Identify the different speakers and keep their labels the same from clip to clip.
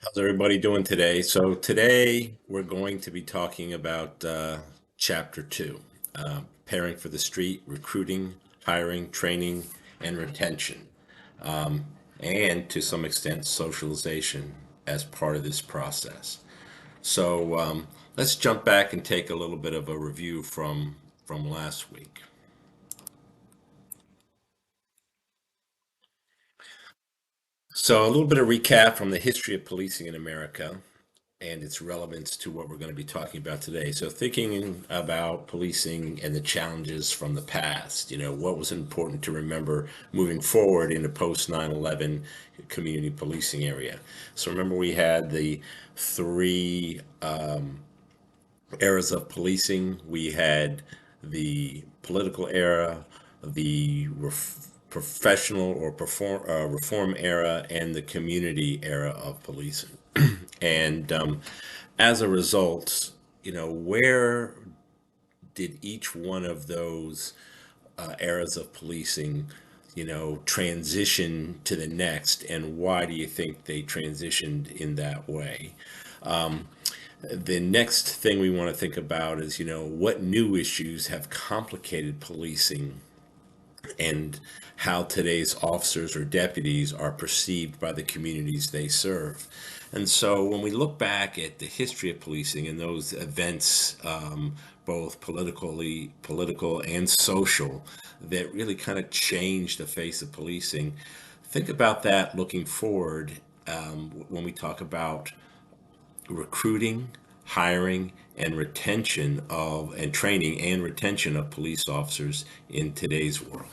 Speaker 1: How's everybody doing today? So today we're going to be talking about chapter two, preparing for the street, recruiting, hiring, training, and retention, and to some extent socialization as part of this process. So let's jump back and take a little bit of a review from last week. So a little bit of recap from the history of policing in America and its relevance to what we're going to be talking about today. So, thinking about policing and the challenges from the past, what was important to remember moving forward in the post 9/11 community policing area. So, remember, we had the three eras of policing. We had the political era, the professional or reform era, and the community era of policing. And as a result, where did each one of those eras of policing, transition to the next, and why do you think they transitioned in that way? The next thing we want to think about is, what new issues have complicated policing and how today's officers or deputies are perceived by the communities they serve. And so when we look back at the history of policing and those events, both political and social, that really kind of changed the face of policing, think about that looking forward when we talk about recruiting, hiring, and retention of, and training and retention of police officers in today's world.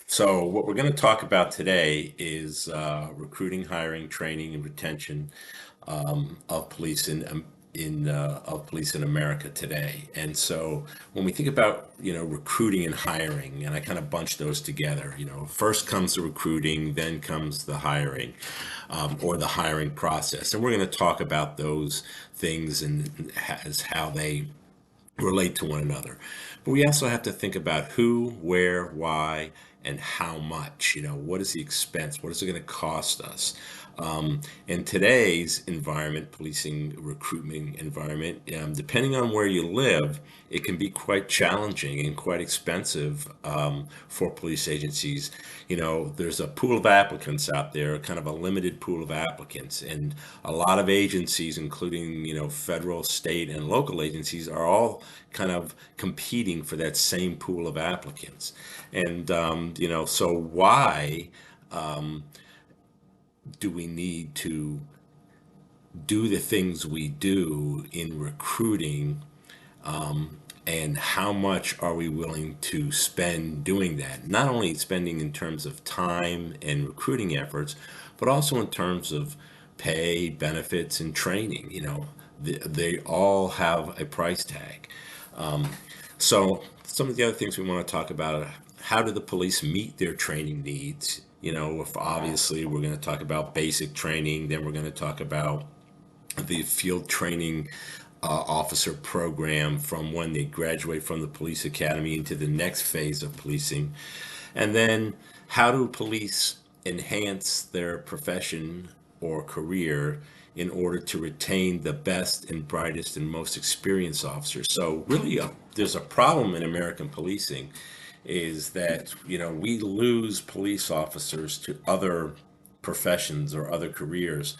Speaker 1: So, what we're going to talk about today is recruiting, hiring, training, and retention of police of police in America today. And so, when we think about recruiting and hiring, and I kind of bunch those together. First comes the recruiting, then comes the hiring, or the hiring process, and we're going to talk about those things and as how they relate to one another. But we also have to think about who, where, why, and how much. What is the expense? What is it going to cost us? In today's environment, policing recruitment environment, depending on where you live, it can be quite challenging and quite expensive for police agencies. There's a pool of applicants out there, kind of a limited pool of applicants, and a lot of agencies, including federal, state, and local agencies, are all kind of competing for that same pool of applicants. And so why do we need to do the things we do in recruiting, and how much are we willing to spend doing that? Not only spending in terms of time and recruiting efforts, but also in terms of pay, benefits, and training. They all have a price tag. So some of the other things we want to talk about are how do the police meet their training needs? If obviously we're going to talk about basic training, then we're going to talk about the field training officer program from when they graduate from the police academy into the next phase of policing. And then how do police enhance their profession or career in order to retain the best and brightest and most experienced officers? So really, there's a problem in American policing is that we lose police officers to other professions or other careers.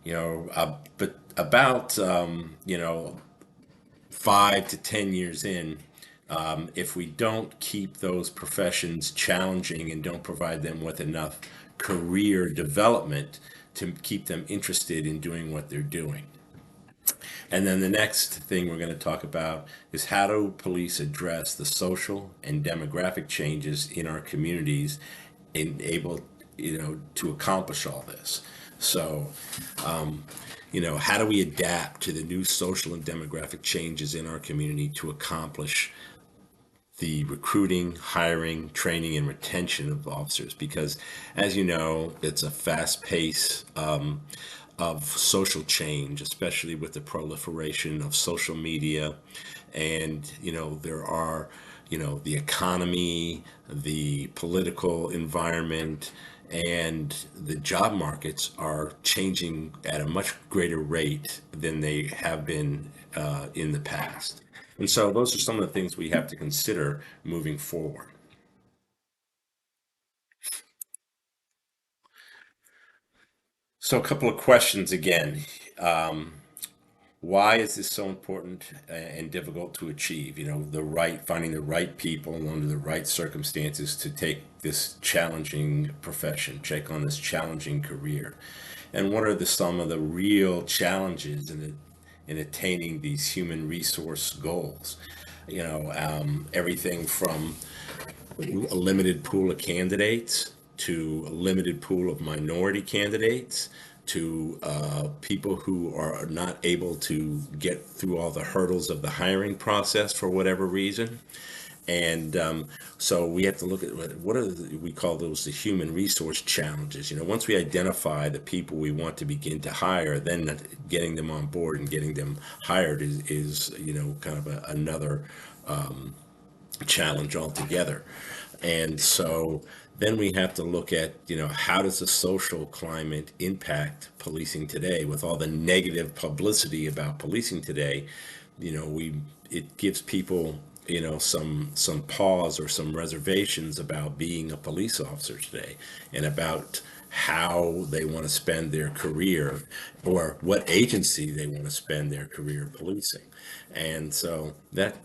Speaker 1: But about 5 to 10 years in, if we don't keep those professions challenging and don't provide them with enough career development to keep them interested in doing what they're doing. And then the next thing we're going to talk about is how do police address the social and demographic changes in our communities and able, to accomplish all this. So, how do we adapt to the new social and demographic changes in our community to accomplish the recruiting, hiring, training, and retention of officers? Because, as you know, it's a fast pace of social change, especially with the proliferation of social media. And, there are, the economy, the political environment, and the job markets are changing at a much greater rate than they have been in the past. And so those are some of the things we have to consider moving forward. So, a couple of questions again. Why is this so important and difficult to achieve? Finding the right people under the right circumstances to take this challenging profession, take on this challenging career. And what are some of the real challenges in attaining these human resource goals? Everything from a limited pool of candidates to a limited pool of minority candidates to people who are not able to get through all the hurdles of the hiring process for whatever reason. And so we have to look at we call those the human resource challenges. Once we identify the people we want to begin to hire, then getting them on board and getting them hired is kind of another challenge altogether. And so then we have to look at, how does the social climate impact policing today with all the negative publicity about policing today? We it gives people, some pause or some reservations about being a police officer today and about how they want to spend their career or what agency they want to spend their career policing. And so that,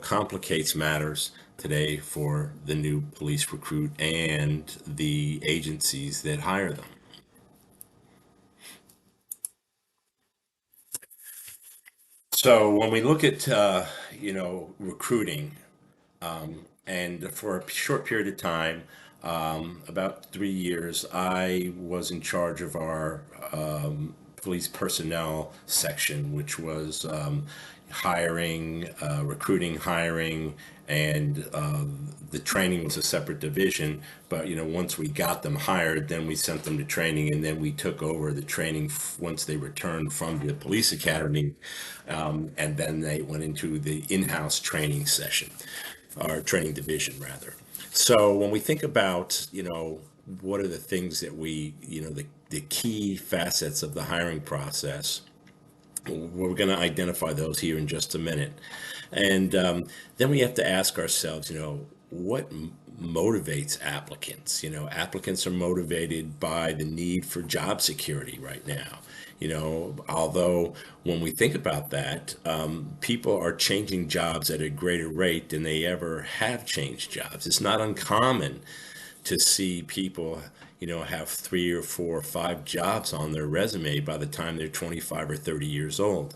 Speaker 1: complicates matters today for the new police recruit and the agencies that hire them. So when we look at, recruiting, and for a short period of time, about 3 years, I was in charge of our police personnel section, which was hiring, recruiting, hiring, and the training was a separate division. But once we got them hired, then we sent them to training, and then we took over the training once they returned from the police academy, and then they went into the in-house training session, or training division rather. So when we think about, what are the things that the key facets of the hiring process, we're going to identify those here in just a minute. And then we have to ask ourselves, what motivates applicants? Applicants are motivated by the need for job security right now. Although when we think about that, people are changing jobs at a greater rate than they ever have changed jobs. It's not uncommon to see people, have 3 or 4 or 5 jobs on their resume by the time they're 25 or 30 years old.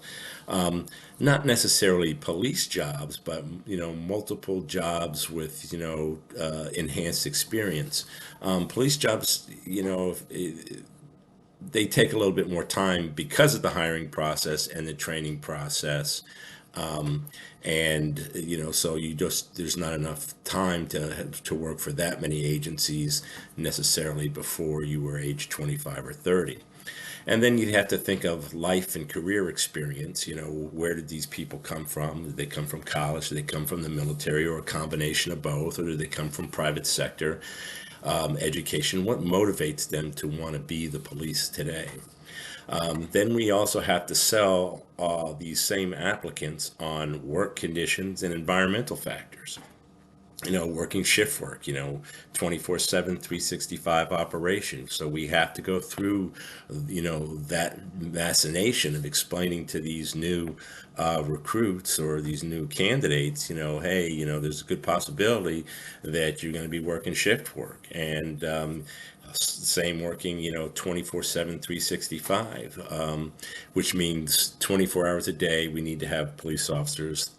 Speaker 1: Not necessarily police jobs, but, multiple jobs with, enhanced experience. Police jobs, they take a little bit more time because of the hiring process and the training process. And so there's not enough time to work for that many agencies necessarily before you were age 25 or 30. And then you have to think of life and career experience. Where did these people come from? Did they come from college? Did they come from the military, or a combination of both? Or do they come from private sector education? What motivates them to want to be the police today? Then we also have to sell these same applicants on work conditions and environmental factors. Working shift work, 24/7, 365 operation. So we have to go through, that machination of explaining to these new recruits or these new candidates, hey, there's a good possibility that you're going to be working shift work. And same working, 24/7, 365, which means 24 hours a day. We need to have police officers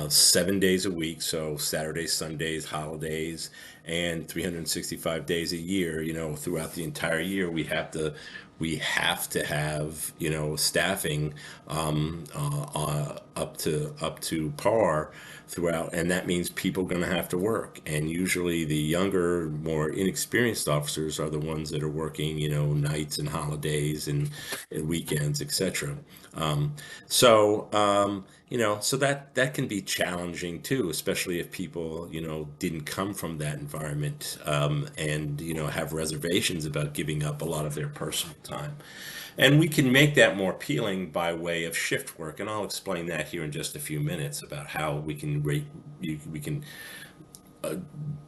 Speaker 1: 7 days a week, so Saturdays, Sundays, holidays, and 365 days a year. Throughout the entire year, we have to we have to have, staffing up to par throughout, and that means people are going to have to work. And usually, the younger, more inexperienced officers are the ones that are working, nights and holidays and weekends, etc. Um, so that can be challenging too, especially if people, didn't come from that environment, and, have reservations about giving up a lot of their personal time. And we can make that more appealing by way of shift work, and I'll explain that here in just a few minutes about how we can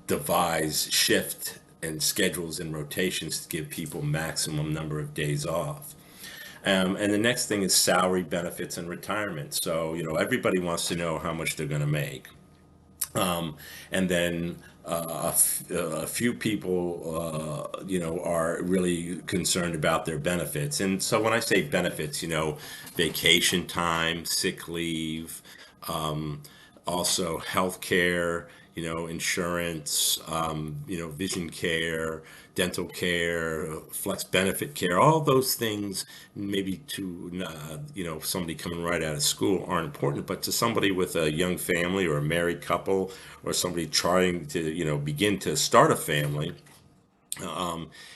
Speaker 1: devise shift and schedules and rotations to give people maximum number of days off. And the next thing is salary, benefits, and retirement. So, everybody wants to know how much they're going to make. And then a few people, are really concerned about their benefits. And so when I say benefits, vacation time, sick leave, also health care, insurance, vision care, dental care, flex benefit care, all those things maybe to, somebody coming right out of school aren't important, but to somebody with a young family or a married couple or somebody trying to, begin to start a family,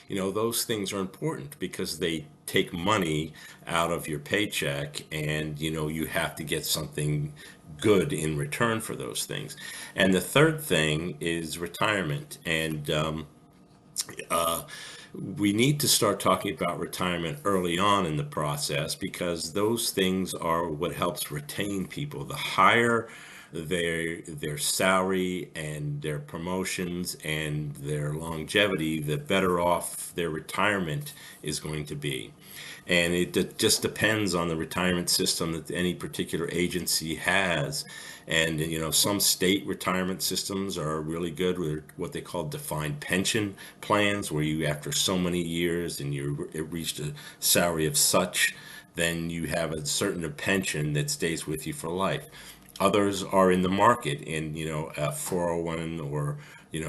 Speaker 1: those things are important because they take money out of your paycheck, and you have to get something good in return for those things. And the third thing is retirement. And we need to start talking about retirement early on in the process, because those things are what helps retain people. The higher their salary and their promotions and their longevity, the better off their retirement is going to be. And just depends on the retirement system that any particular agency has. And some state retirement systems are really good with what they call defined pension plans, where you, after so many years and you reached a salary of such, then you have a certain pension that stays with you for life. Others are in the market in, 401, or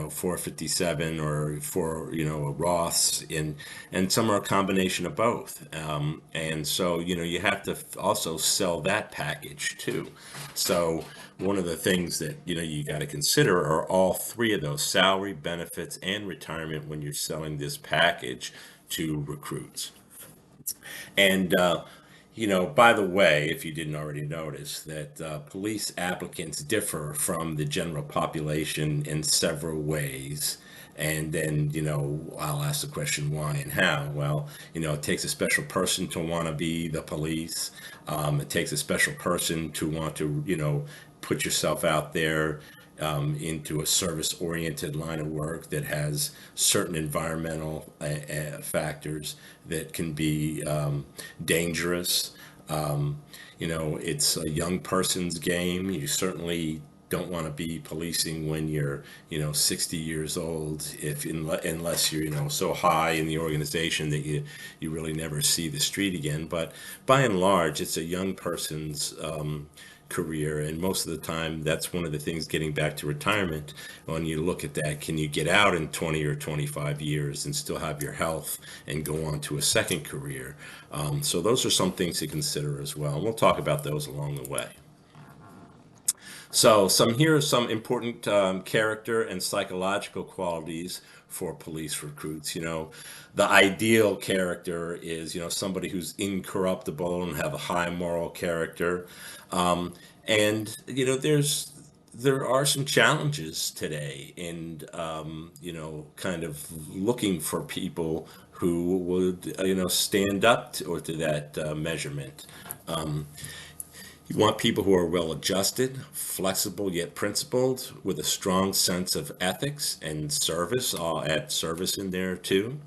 Speaker 1: 457, or for, Roths, and some are a combination of both. And so, you have to also sell that package too. So one of the things that, you got to consider are all three of those: salary, benefits, and retirement, when you're selling this package to recruits. And, by the way, if you didn't already notice, that police applicants differ from the general population in several ways. And then, I'll ask the question, why and how? Well, it takes a special person to want to be the police. It takes a special person to want to, put yourself out there, into a service-oriented line of work that has certain environmental factors that can be dangerous. It's a young person's game. You certainly don't want to be policing when you're, 60 years old, if unless you're, so high in the organization that you really never see the street again. But by and large, it's a young person's career, and most of the time, that's one of the things, getting back to retirement. When you look at that, can you get out in 20 or 25 years and still have your health and go on to a second career? So those are some things to consider as well, and we'll talk about those along the way. So here are some important character and psychological qualities for police recruits. The ideal character is, somebody who's incorruptible and have a high moral character. And there are some challenges today in, kind of looking for people who would, stand up to that measurement. You want people who are well adjusted, flexible yet principled, with a strong sense of ethics and service. I'll add service in there too.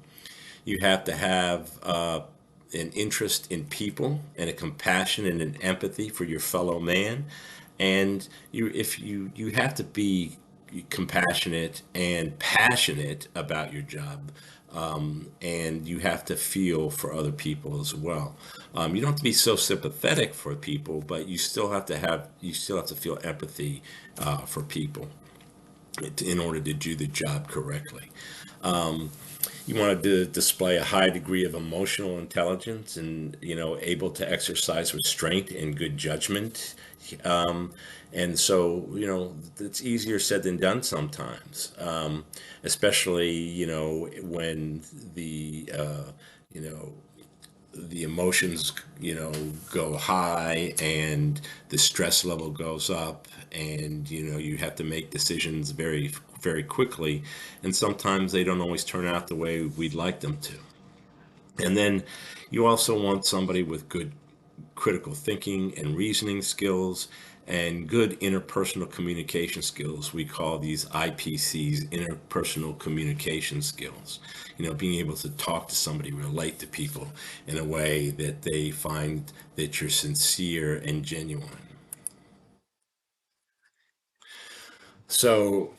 Speaker 1: You have to have an interest in people, and a compassion and an empathy for your fellow man. And if you have to be compassionate and passionate about your job, and you have to feel for other people as well. You don't have to be so sympathetic for people, but you still have to feel empathy for people. in order to do the job correctly. You want to display a high degree of emotional intelligence and, able to exercise restraint and good judgment. Um, and so, it's easier said than done sometimes, especially, when you know, the emotions, go high and the stress level goes up, and you have to make decisions very, very quickly, and sometimes they don't always turn out the way we'd like them to. And then you also want somebody with good critical thinking and reasoning skills and good interpersonal communication skills. We call these IPCs, interpersonal communication skills. Being able to talk to somebody, relate to people in a way that they find that you're sincere and genuine. So,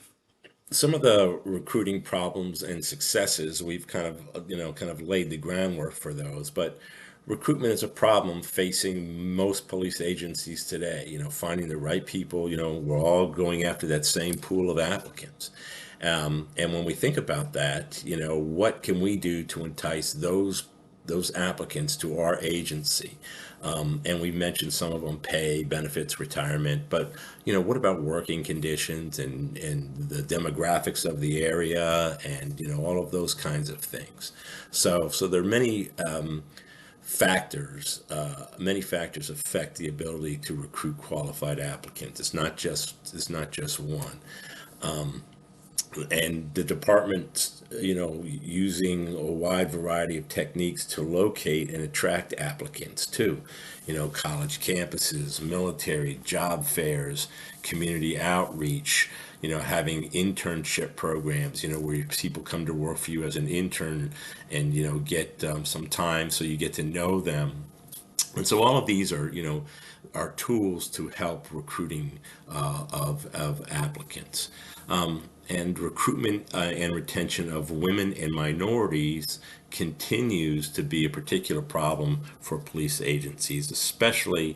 Speaker 1: some of the recruiting problems and successes, we've kind of laid the groundwork for those, but recruitment is a problem facing most police agencies today. Finding the right people. We're all going after that same pool of applicants. And when we think about that, what can we do to entice those applicants to our agency? And we mentioned some of them: pay, benefits, retirement. But what about working conditions and the demographics of the area, and all of those kinds of things. So there are many factors affect the ability to recruit qualified applicants. It's not just one. And the department, using a wide variety of techniques to locate and attract applicants too. College campuses, military, job fairs, community outreach, having internship programs, where people come to work for you as an intern and, get some time so you get to know them. And so all of these are tools to help recruiting of applicants. And recruitment and retention of women and minorities continues to be a particular problem for police agencies, especially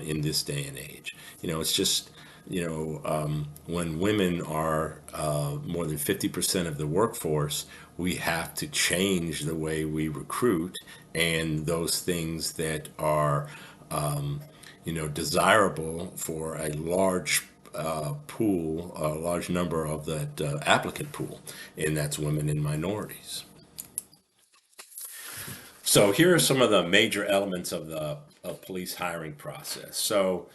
Speaker 1: in this day and age. It's just, when women are more than 50% of the workforce, we have to change the way we recruit, and those things that are, desirable for a large pool, a large number of that applicant pool, and that's women and minorities. So here are some of the major elements of the police hiring process. So,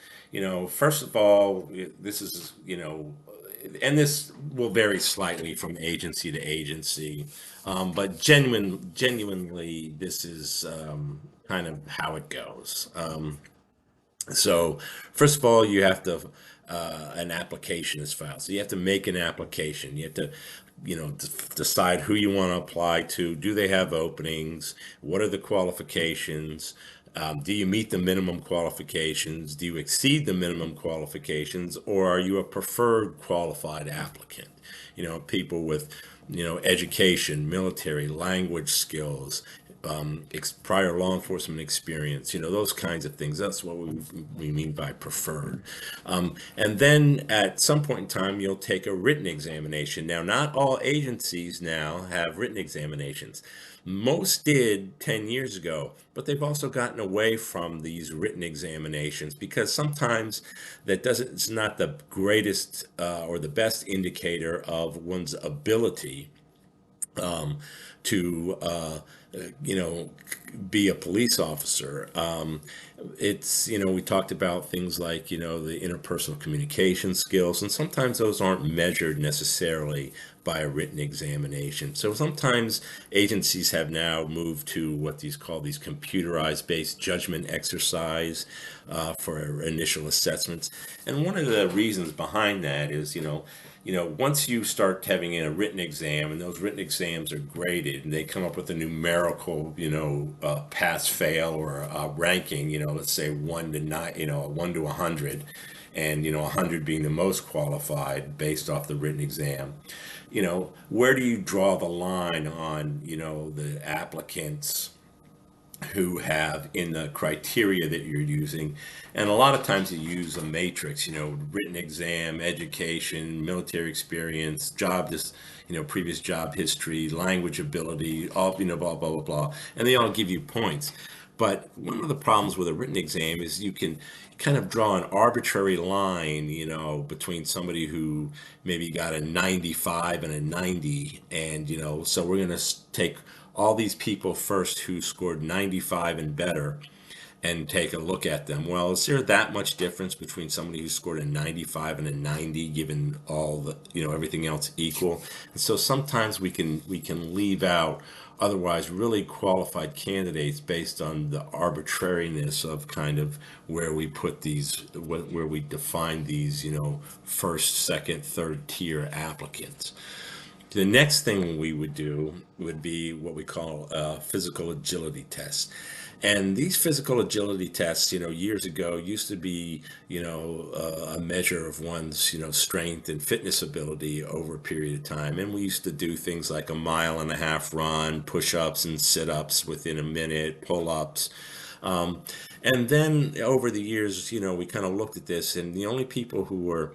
Speaker 1: first of all, this is, and this will vary slightly from agency to agency, but genuinely, this is kind of how it goes. So, first of all, you have to, an application is filed. So you have to make an application. You have to, decide who you want to apply to. Do they have openings? What are the qualifications? Do you meet the minimum qualifications? Do you exceed the minimum qualifications? Or are you a preferred qualified applicant? People with, education, military, language skills, prior law enforcement experience, those kinds of things. That's what we mean by preferred. And then at some point in time, you'll take a written examination. Now, not all agencies now have written examinations. Most did 10 years ago, but they've also gotten away from these written examinations because sometimes it's not the greatest or the best indicator of one's ability to you know be a police officer. We talked about things like the interpersonal communication skills, and sometimes those aren't measured necessarily by a written examination. So sometimes agencies have now moved to what these computerized based judgment exercise for initial assessments. And one of the reasons behind that is, once you start having a written exam, and those written exams are graded, and they come up with a numerical, pass fail or ranking, let's say 1 to 9, 1 to 100, and 100 being the most qualified based off the written exam. Where do you draw the line on, the applicants who have in the criteria that you're using. And a lot of times you use a matrix, written exam, education, military experience, job, just, previous job history, language ability, all, blah, blah, blah, blah. And they all give you points. But one of the problems with a written exam is you can kind of draw an arbitrary line, between somebody who maybe got a 95 and a 90. And, so we're going to take all these people first who scored 95 and better and take a look at them. Well, is there that much difference between somebody who scored a 95 and a 90, given all the, everything else equal? And so sometimes we can leave out otherwise really qualified candidates based on the arbitrariness of kind of where we put these, where we define these, first, second, third tier applicants. The next thing we would do would be what we call a physical agility test. And these physical agility tests, years ago used to be, a measure of one's, strength and fitness ability over a period of time. And we used to do things like a mile and a half run, push-ups and sit-ups within a minute, pull-ups. Um, and then over the years, we kind of looked at this, and the only people who were,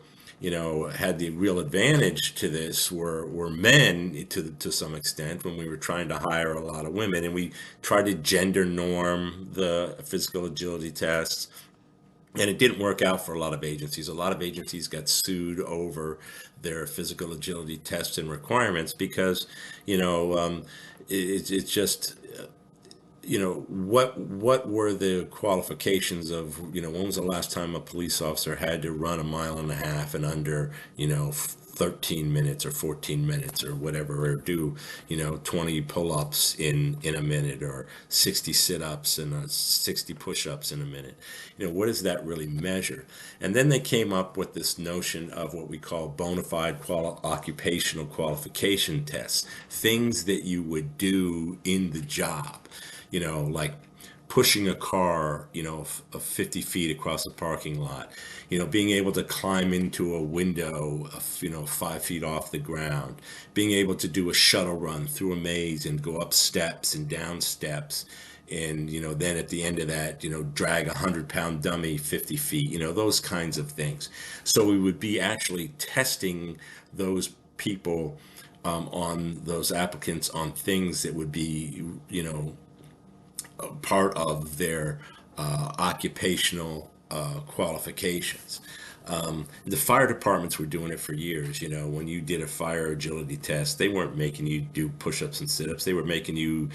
Speaker 1: had the real advantage to this were men to some extent when we were trying to hire a lot of women, and we tried to gender norm the physical agility tests. And it didn't work out for a lot of agencies. A lot of agencies got sued over their physical agility tests and requirements because, it's just what were the qualifications of, when was the last time a police officer had to run a mile and a half in under 13 minutes or 14 minutes or whatever, or do 20 pull-ups in a minute, or 60 sit-ups and 60 push-ups in a minute? What does that really measure? And then they came up with this notion of what we call bona fide occupational qualification tests, things that you would do in the job, like pushing a car, of 50 feet across a parking lot, being able to climb into a window, 5 feet off the ground, being able to do a shuttle run through a maze and go up steps and down steps. And, then at the end of that, drag a 100-pound dummy 50 feet, those kinds of things. So we would be actually testing those people, on those applicants on things that would be, part of their occupational qualifications. The fire departments were doing it for years. When you did a fire agility test, they weren't making you do push-ups and sit-ups. They were making you,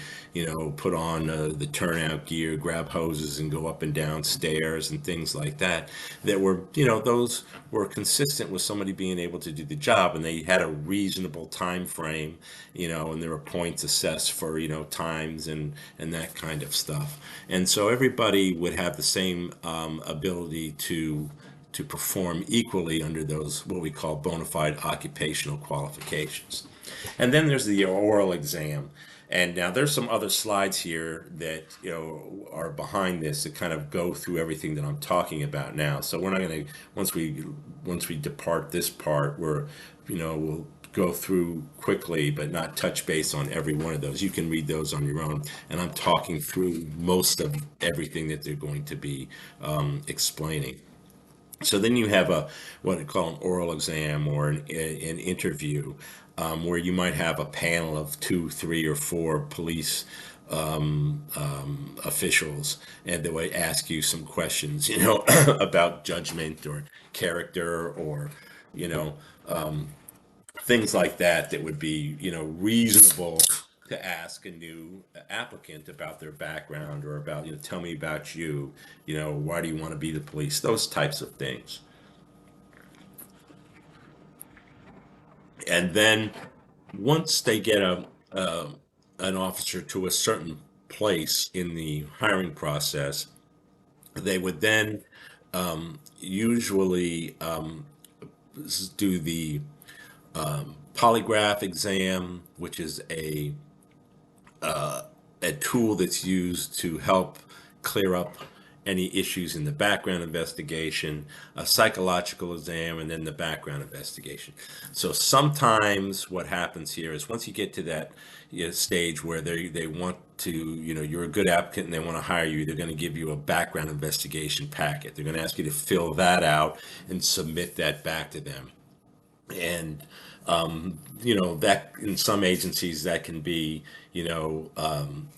Speaker 1: put on the turnout gear, grab hoses, and go up and down stairs and things like that. That were, those were consistent with somebody being able to do the job, and they had a reasonable time frame, and there were points assessed for, times and that kind of stuff. And so everybody would have the same ability to perform equally under those what we call bona fide occupational qualifications. And then there's the oral exam. And now there's some other slides here that are behind this that kind of go through everything that I'm talking about now. So we're not going to, once we depart this part, we'll go through quickly but not touch base on every one of those. You can read those on your own, and I'm talking through most of everything that they're going to be explaining. So then you have what I call an oral exam, or an interview, where you might have a panel of two, three, or four police officials, and they would ask you some questions, about judgment or character, or you know things like that that would be reasonable to ask a new applicant about their background, or about tell me about you, why do you want to be the police, those types of things. And then once they get an officer to a certain place in the hiring process, they would then usually do the polygraph exam, which is a tool that's used to help clear up any issues in the background investigation, a psychological exam, and then the background investigation. So sometimes what happens here is once you get to that stage where they want to, you're a good applicant and they want to hire you, they're going to give you a background investigation packet. They're going to ask you to fill that out and submit that back to them. And that in some agencies that can be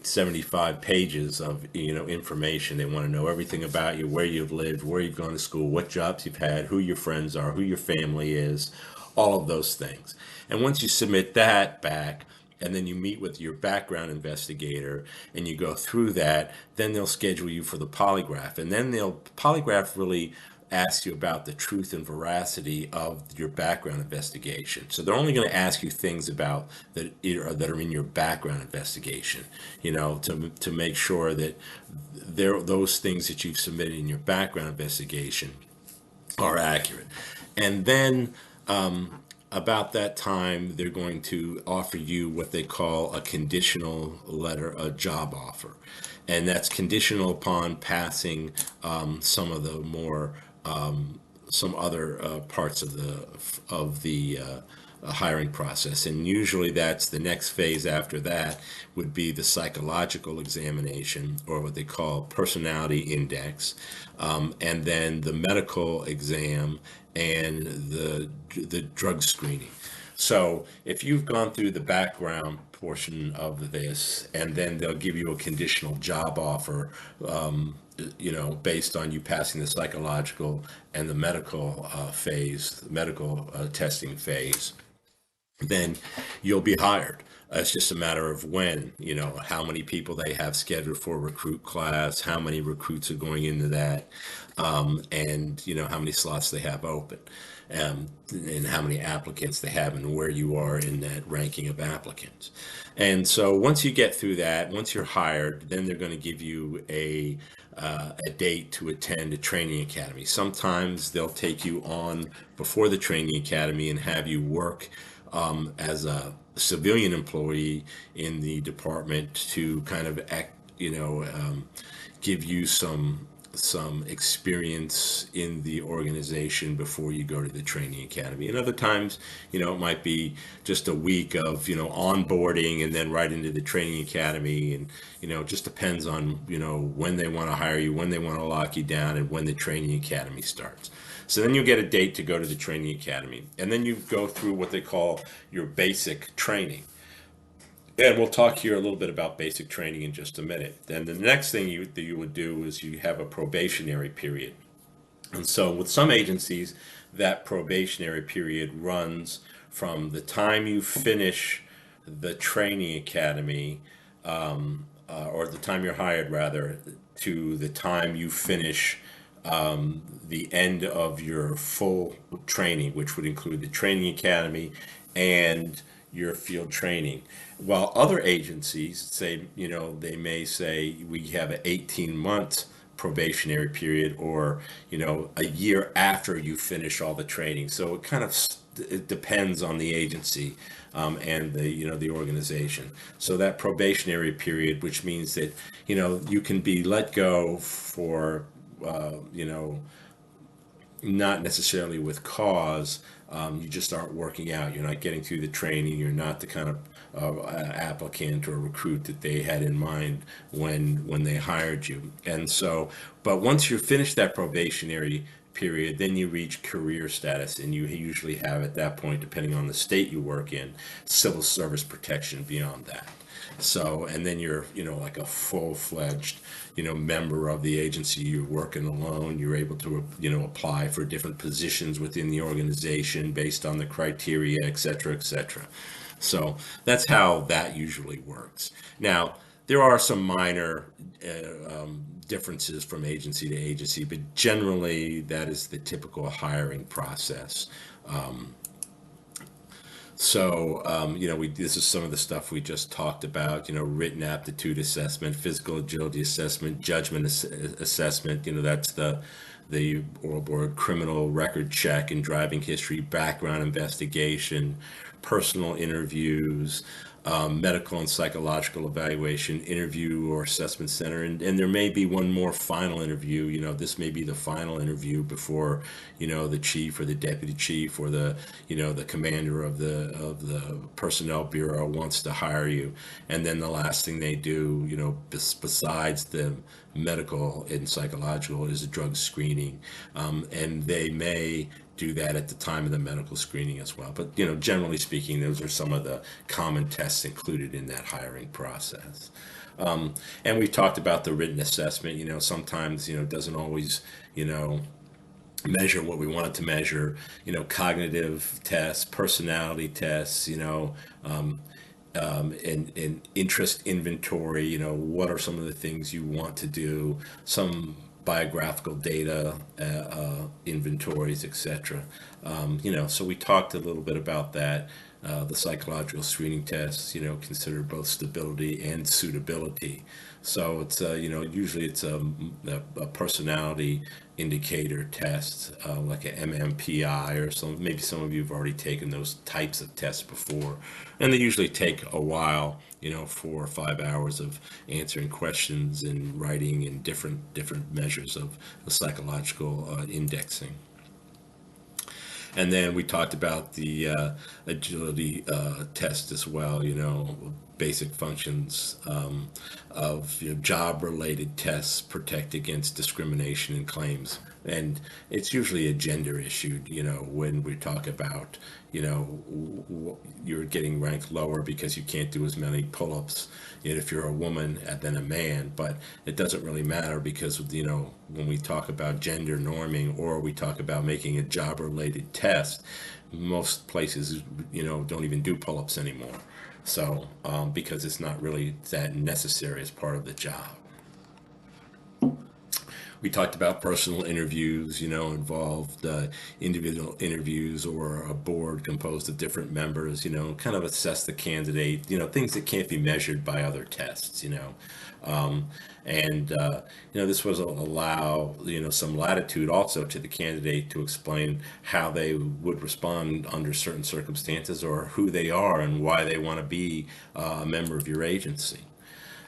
Speaker 1: 75 pages of information. They want to know everything about you, where you've lived, where you've gone to school, what jobs you've had, who your friends are, who your family is, all of those things. And once you submit that back, and then you meet with your background investigator and you go through that, then they'll schedule you for the polygraph. And then polygraph really ask you about the truth and veracity of your background investigation. So they're only going to ask you things about that are in your background investigation, to make sure that those things that you've submitted in your background investigation are accurate. And then about that time, they're going to offer you what they call a conditional letter, a job offer. And that's conditional upon passing some of the more some other parts of the hiring process. And usually that's the next phase after that would be the psychological examination, or what they call personality index, and then the medical exam and the drug screening. So if you've gone through the background portion of this, and then they'll give you a conditional job offer, based on you passing the psychological and the medical phase, medical testing phase, then you'll be hired. It's just a matter of when, how many people they have scheduled for recruit class, how many recruits are going into that, and how many slots they have open, and how many applicants they have, and where you are in that ranking of applicants. And so once you get through that, once you're hired, then they're going to give you a date to attend a training academy. Sometimes they'll take you on before the training academy and have you work as a civilian employee in the department to kind of give you some experience in the organization before you go to the training academy. And other times, it might be just a week of, onboarding and then right into the training academy. And, it just depends on, when they want to hire you, when they want to lock you down, and when the training academy starts. So then you get a date to go to the training academy. And then you go through what they call your basic training. And we'll talk here a little bit about basic training in just a minute. Then the next thing that you would do is you have a probationary period. And so with some agencies, that probationary period runs from the time you finish the training academy, or the time you're hired rather, to the time you finish the end of your full training, which would include the training academy and your field training. While other agencies say, they may say we have an 18-month probationary period, or, a year after you finish all the training. So it depends on the agency and the organization. So that probationary period, which means that, you can be let go for, not necessarily with cause. You just aren't working out. You're not getting through the training. You're not the kind of applicant or recruit that they had in mind when they hired you. And so, but once you finish that probationary period, then you reach career status, and you usually have at that point, depending on the state you work in, civil service protection beyond that. So, and then you're, like a full-fledged, member of the agency. You're working alone. You're able to, apply for different positions within the organization based on the criteria, et cetera, et cetera. So that's how that usually works. Now, there are some minor differences from agency to agency, but generally that is the typical hiring process. This is some of the stuff we just talked about, written aptitude assessment, physical agility assessment, judgment assessment, that's the or criminal record check and driving history, background investigation, personal interviews, medical and psychological evaluation, interview or assessment center, and there may be one more final interview. This may be the final interview before, the chief or the deputy chief or the commander of the personnel bureau wants to hire you. And then the last thing they do, besides the medical and psychological, is a drug screening, and they may do that at the time of the medical screening as well. But generally speaking, those are some of the common tests included in that hiring process. And we've talked about the written assessment. Sometimes doesn't always measure what we want it to measure. Cognitive tests, personality tests. And interest inventory. What are some of the things you want to do? Some biographical data, inventories, etc. So we talked a little bit about that. The psychological screening tests, consider both stability and suitability. So it's usually it's a personality indicator test, like a MMPI or some. Maybe some of you have already taken those types of tests before, and they usually take a while. 4 or 5 hours of answering questions and writing and different measures of the psychological indexing. And then we talked about the agility test as well, basic functions of job related tests protect against discrimination and claims. And it's usually a gender issue, when we talk about, you're getting ranked lower because you can't do as many pull ups if you're a woman than a man. But it doesn't really matter because, when we talk about gender norming or we talk about making a job related test, most places, don't even do pull ups anymore. So, because it's not really that necessary as part of the job. We talked about personal interviews, involved individual interviews or a board composed of different members, kind of assess the candidate, things that can't be measured by other tests. And this was allow some latitude also to the candidate to explain how they would respond under certain circumstances, or who they are and why they want to be a member of your agency.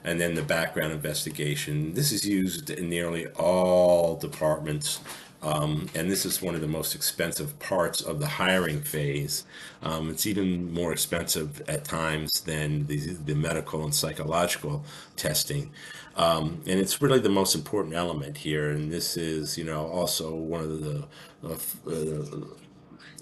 Speaker 1: And then the background investigation. This is used in nearly all departments. And this is one of the most expensive parts of the hiring phase. It's even more expensive at times than the medical and psychological testing. And it's really the most important element here. And this is, also one of the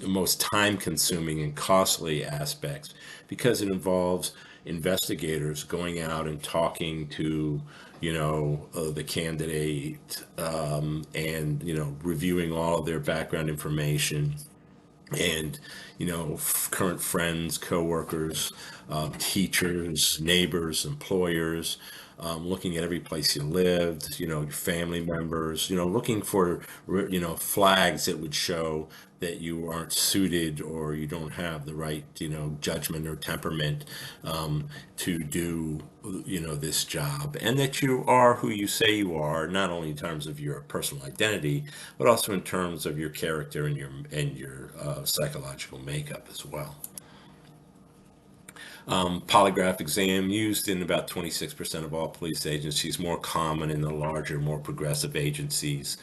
Speaker 1: most time consuming and costly aspects, because it involves investigators going out and talking to the candidate, and reviewing all of their background information, and current friends, coworkers, teachers, neighbors, employers, looking at every place you lived, your family members, looking for flags that would show that you aren't suited or you don't have the right judgment or temperament to do this job, and that you are who you say you are, not only in terms of your personal identity, but also in terms of your character and your psychological makeup as well. Polygraph exam used in about 26% of all police agencies, more common in the larger, more progressive agencies.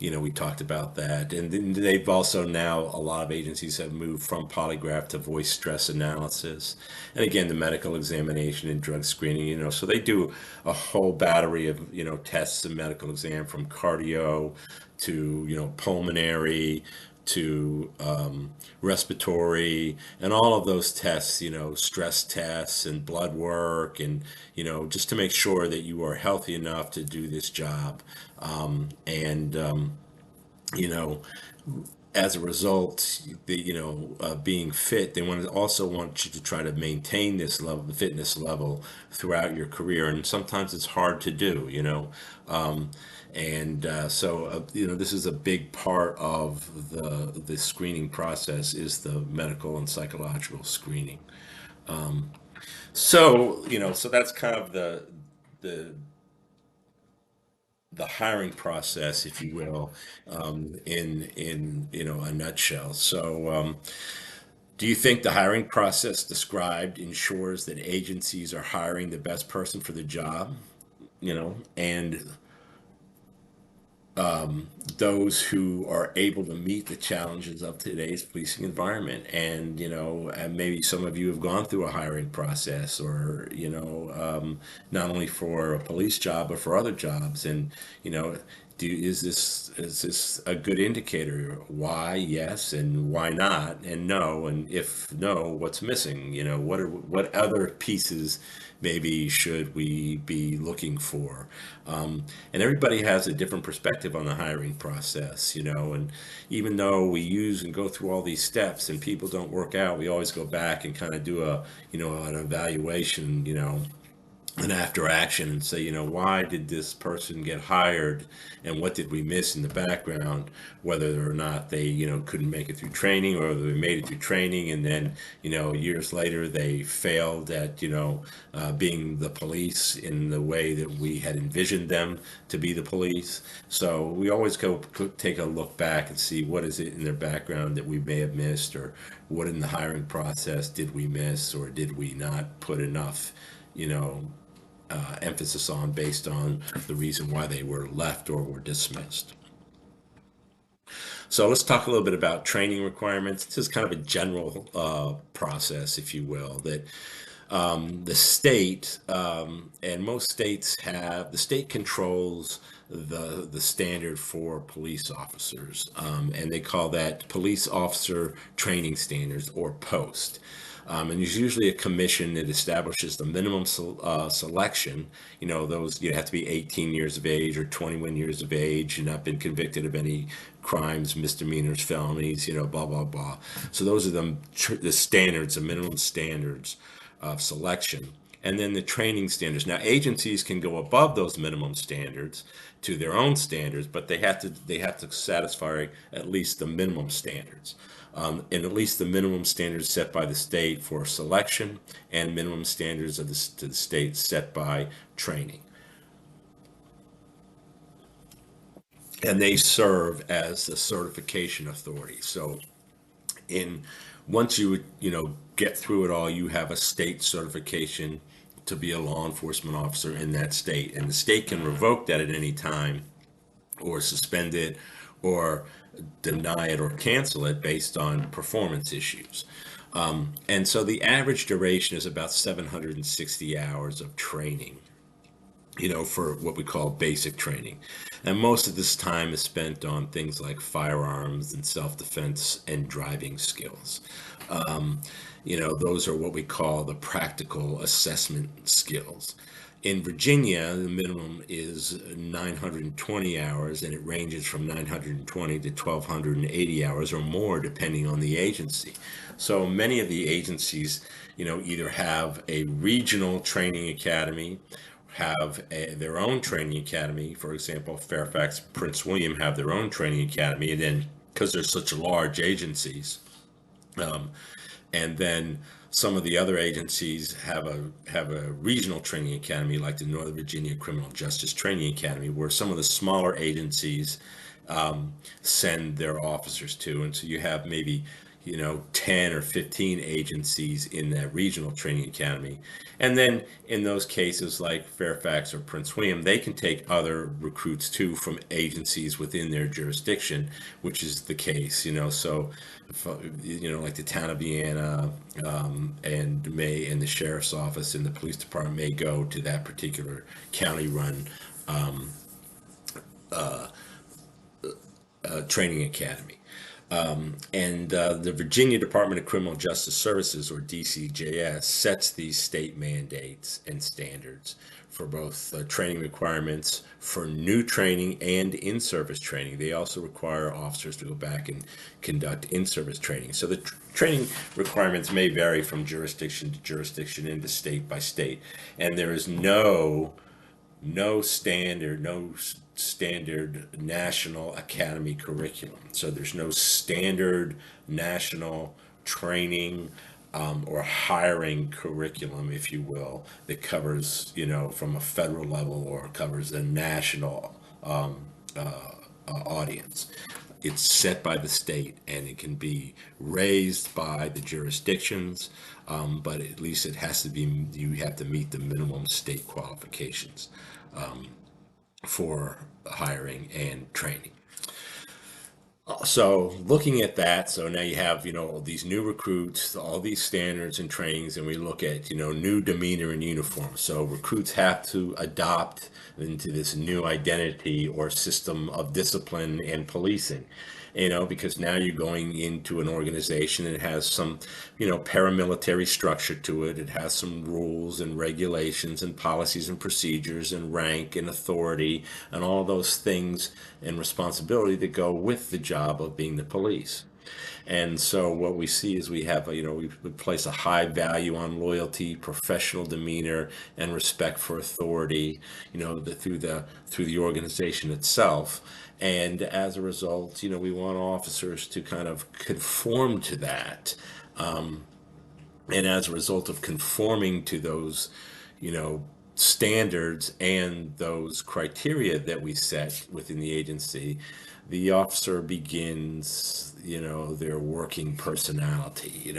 Speaker 1: We talked about that. And then they've also now, a lot of agencies have moved from polygraph to voice stress analysis. And again, the medical examination and drug screening, so they do a whole battery of, tests and medical exam, from cardio to, pulmonary to respiratory, and all of those tests, stress tests and blood work, and just to make sure that you are healthy enough to do this job. And you know as a result, being fit, they also want you to try to maintain this level, the fitness level, throughout your career, and sometimes it's hard to do. And so this is a big part of the screening process, is the medical and psychological screening. So that's kind of the the hiring process, if you will, in a nutshell. So Do you think the hiring process described ensures that agencies are hiring the best person for the job? And those who are able to meet the challenges of today's policing environment. And maybe some of you have gone through a hiring process, or not only for a police job but for other jobs. And you know, is this a good indicator? Why yes, and why not, and no, and if no, what's missing? What other pieces maybe should we be looking for? And everybody has a different perspective on the hiring process, and even though we use and go through all these steps and people don't work out, we always go back and kind of do an evaluation, an after action, and say, why did this person get hired, and what did we miss in the background, whether or not they, couldn't make it through training, or whether they made it through training and then, years later they failed at, being the police in the way that we had envisioned them to be the police. So we always take a look back and see what is it in their background that we may have missed, or what in the hiring process did we miss, or did we not put enough, you know, emphasis on, based on the reason why they were left or were dismissed. So let's talk a little bit about training requirements. This is kind of a general process, if you will, that the state, and most states have, the state controls the standard for police officers, and they call that police officer training standards, or post. And there's usually a commission that establishes the minimum selection. Those, you have to be 18 years of age or 21 years of age and not been convicted of any crimes, misdemeanors, felonies, blah, blah, blah. So those are the standards, the minimum standards of selection. And then the training standards. Now, agencies can go above those minimum standards to their own standards, but they have to satisfy at least the minimum standards. And at least the minimum standards set by the state for selection, and minimum standards to the state set by training. And they serve as the certification authority. So in once you get through it all, you have a state certification to be a law enforcement officer in that state, and the state can revoke that at any time, or suspend it, or deny it, or cancel it based on performance issues. And so the average duration is about 760 hours of training, for what we call basic training. And most of this time is spent on things like firearms and self-defense and driving skills. Those are what we call the practical assessment skills. In Virginia, the minimum is 920 hours, and it ranges from 920 to 1,280 hours or more, depending on the agency. So many of the agencies, either have a regional training academy, have their own training academy. For example, Fairfax, Prince William have their own training academy, and then, because they're such large agencies, um, and then some of the other agencies have a regional training academy, like the Northern Virginia Criminal Justice Training Academy, where some of the smaller agencies send their officers to. And so you have maybe 10 or 15 agencies in that regional training academy. And then in those cases, like Fairfax or Prince William, they can take other recruits too from agencies within their jurisdiction, which is the case. So if, like the town of Vienna, and the sheriff's office and the police department may go to that particular county run training academy. And the Virginia Department of Criminal Justice Services, or DCJS, sets these state mandates and standards for both training requirements for new training and in-service training. They also require officers to go back and conduct in-service training. So the training requirements may vary from jurisdiction to jurisdiction, and to state by state. And there is no standard national academy curriculum. So there's no standard national training, or hiring curriculum, if you will, that covers, from a federal level, or covers a national audience. it's set by the state, and it can be raised by the jurisdictions, but at least it has to be, you have to meet the minimum state qualifications for hiring and training. So looking at that, so now you have, these new recruits, all these standards and trainings, and we look at, new demeanor and uniform. So recruits have to adopt into this new identity or system of discipline and policing, because now you're going into an organization that has some, paramilitary structure to it. It has some rules and regulations and policies and procedures and rank and authority and all those things and responsibility that go with the job of being the police. And so what we see is we have, we place a high value on loyalty, professional demeanor, and respect for authority, through the organization itself. And as a result, we want officers to kind of conform to that. And as a result of conforming to those, you know, standards and those criteria that we set within the agency, the officer begins, their working personality,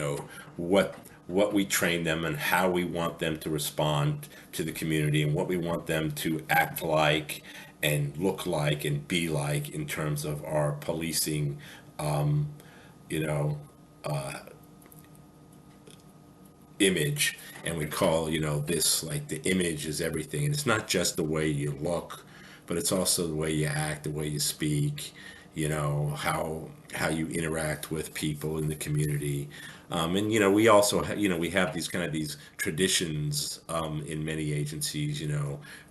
Speaker 1: what we train them and how we want them to respond to the community and what we want them to act like and look like and be like in terms of our policing, you know, image. And we call, this, like, the image is everything, and it's not just the way you look, but it's also the way you act, the way you speak, how you interact with people in the community. And we also we have these traditions in many agencies,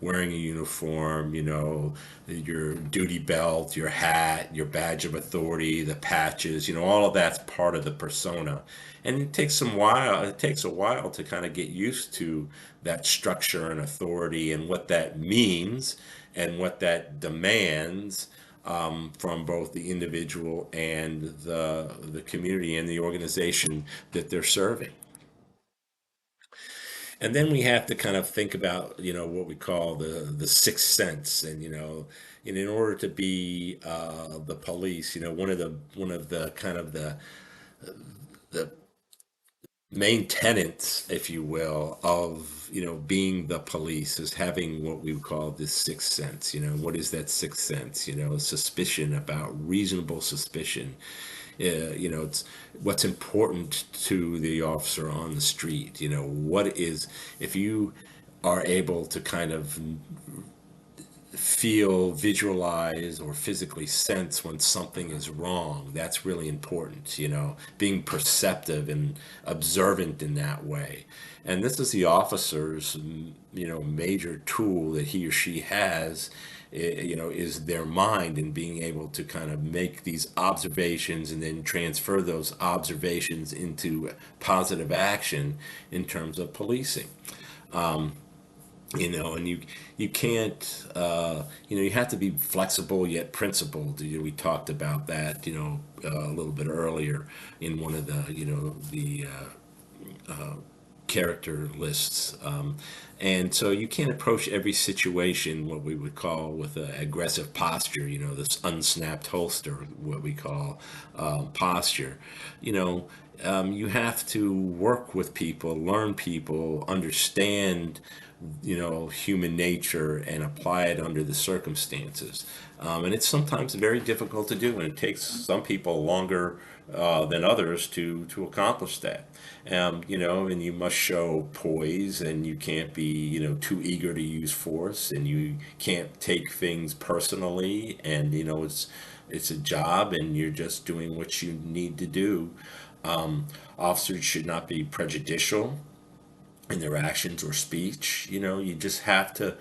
Speaker 1: wearing a uniform, your duty belt, your hat, your badge of authority, the patches, all of that's part of the persona. And it takes a while to kind of get used to that structure and authority and what that means and what that demands, from both the individual and the community and the organization that they're serving. And then we have to kind of think about, what we call the sixth sense. And, and in order to be the police, one of the kind of the main tenets, if you will, of, being the police is having what we would call this sixth sense. What is that sixth sense? Suspicion, about reasonable suspicion. It's what's important to the officer on the street. What is, if you are able to kind of feel, visualize, or physically sense when something is wrong. That's really important, being perceptive and observant in that way. And this is the officer's, major tool that he or she has, is their mind, and being able to kind of make these observations and then transfer those observations into positive action in terms of policing. And you can't, you have to be flexible yet principled. We talked about that, a little bit earlier in one of the, the character lists. And so you can't approach every situation what we would call with an aggressive posture, this unsnapped holster, what we call posture. You have to work with people, learn people, understand, human nature, and apply it under the circumstances. And it's sometimes very difficult to do, and it takes some people longer than others to accomplish that. And you must show poise, and you can't be, too eager to use force, and you can't take things personally. And it's a job, and you're just doing what you need to do. Officers should not be prejudicial in their actions or speech. You just have to,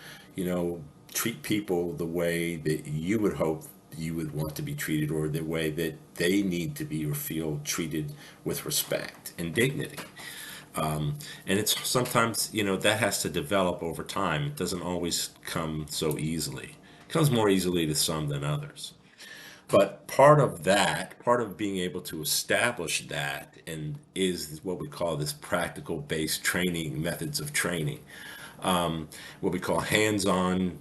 Speaker 1: treat people the way that you would hope you would want to be treated, or the way that they need to be or feel treated, with respect and dignity. And it's sometimes, that has to develop over time. It doesn't always come so easily. It comes more easily to some than others. But part of being able to establish that, and is what we call this practical based training, methods of training, what we call hands-on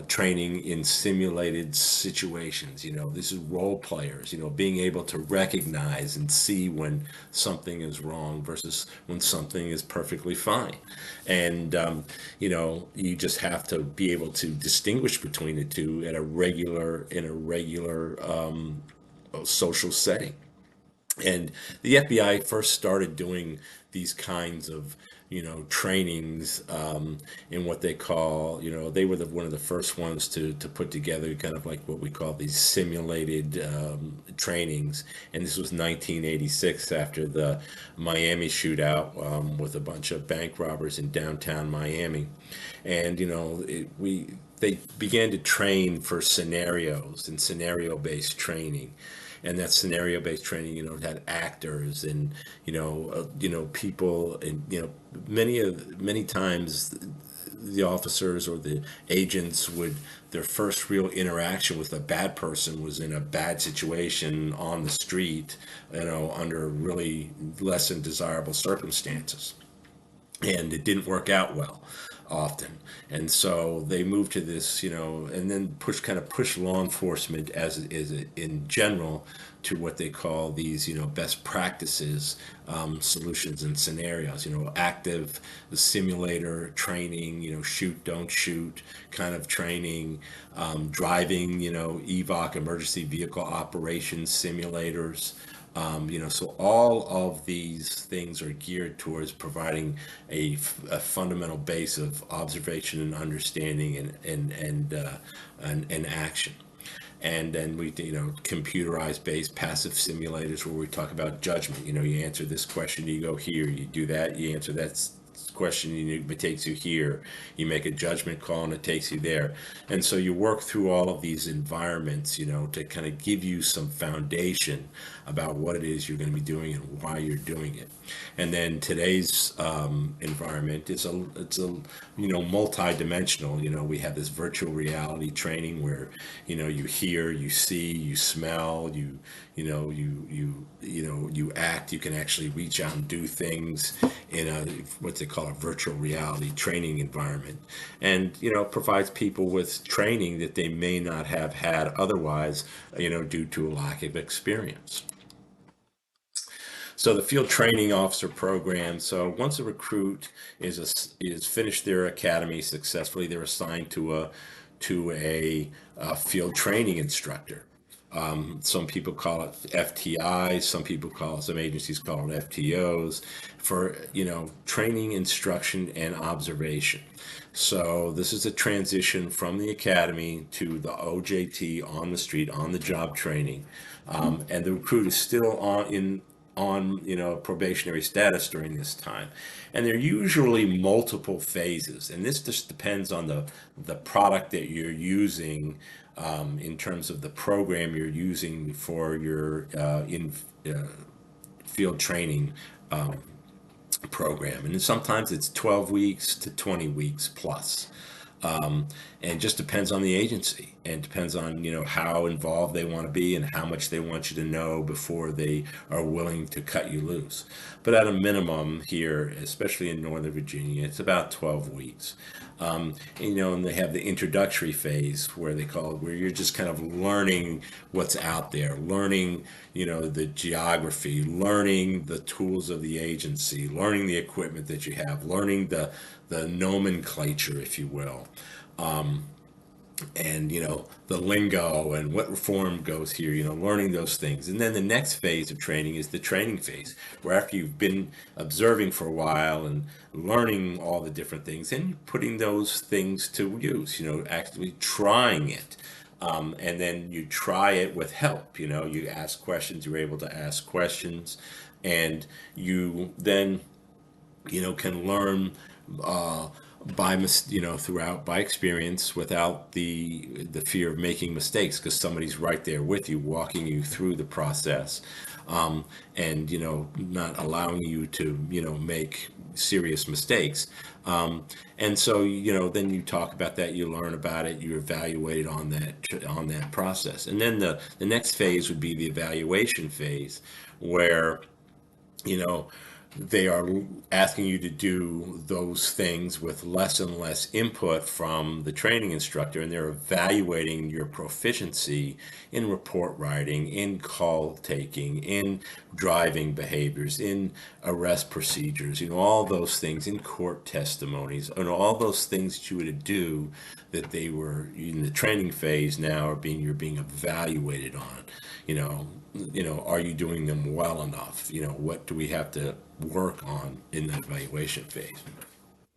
Speaker 1: training in simulated situations. This is role players, being able to recognize and see when something is wrong versus when something is perfectly fine. And, you just have to be able to distinguish between the two at in a regular social setting. And the FBI first started doing these kinds of, trainings in what they call, they were one of the first ones to put together kind of like what we call these simulated trainings. And this was 1986 after the Miami shootout with a bunch of bank robbers in downtown Miami. And, they began to train for scenarios and scenario-based training, and that scenario-based training, had actors and people, and many times the officers or the agents would their first real interaction with a bad person was in a bad situation on the street, under really less than desirable circumstances, and it didn't work out well often. And so they moved to this, and then push law enforcement as in general to what they call these, best practices, solutions and scenarios, active simulator training, shoot, don't shoot kind of training, driving, EVOC, emergency vehicle operations simulators. So all of these things are geared towards providing a fundamental base of observation and understanding and action. And then we, computerized based passive simulators where we talk about judgment. You answer this question, you go here, you do that, you answer that question, it takes you here. You make a judgment call and it takes you there. And so you work through all of these environments, to kind of give you some foundation about what it is you're going to be doing and why you're doing it. And then today's environment is multi-dimensional. We have this virtual reality training where you hear, you see, you smell, you act. You can actually reach out and do things in what they call a virtual reality training environment, and provides people with training that they may not have had otherwise, due to a lack of experience. So the field training officer program. So once a recruit is finished their academy successfully, they're assigned to a field training instructor. Some people call it FTI. Some agencies call it FTOs for training, instruction, and observation. So this is a transition from the academy to the OJT, on the street, on the job training, and the recruit is still on probationary status during this time. And there are usually multiple phases, and this just depends on the product that you're using, in terms of the program you're using for your in field training program. And sometimes it's 12 weeks to 20 weeks plus. And just depends on the agency, and depends on how involved they want to be and how much they want you to know before they are willing to cut you loose. But at a minimum here, especially in Northern Virginia, it's about 12 weeks. And they have the introductory phase where where you're just kind of learning what's out there, learning the geography, learning the tools of the agency, learning the equipment that you have, learning the nomenclature, if you will, and the lingo and what reform goes here, learning those things. And then the next phase of training is the training phase, where after you've been observing for a while and learning all the different things, and putting those things to use, actually trying it. And then you try it with help. You ask questions, you're able to ask questions, and you then can learn throughout by experience, without the fear of making mistakes, because somebody's right there with you, walking you through the process, and not allowing you to make serious mistakes. And so then you talk about that, you learn about it, you evaluate on that process. And then the next phase would be the evaluation phase, where you know they are asking you to do those things with less and less input from the training instructor, and they're evaluating your proficiency in report writing, in call taking, in driving behaviors, in arrest procedures, all those things, in court testimonies, and all those things that you would do that they were in the training phase now are you're being evaluated on. you know are you doing them well enough? What do we have to work on in the evaluation phase?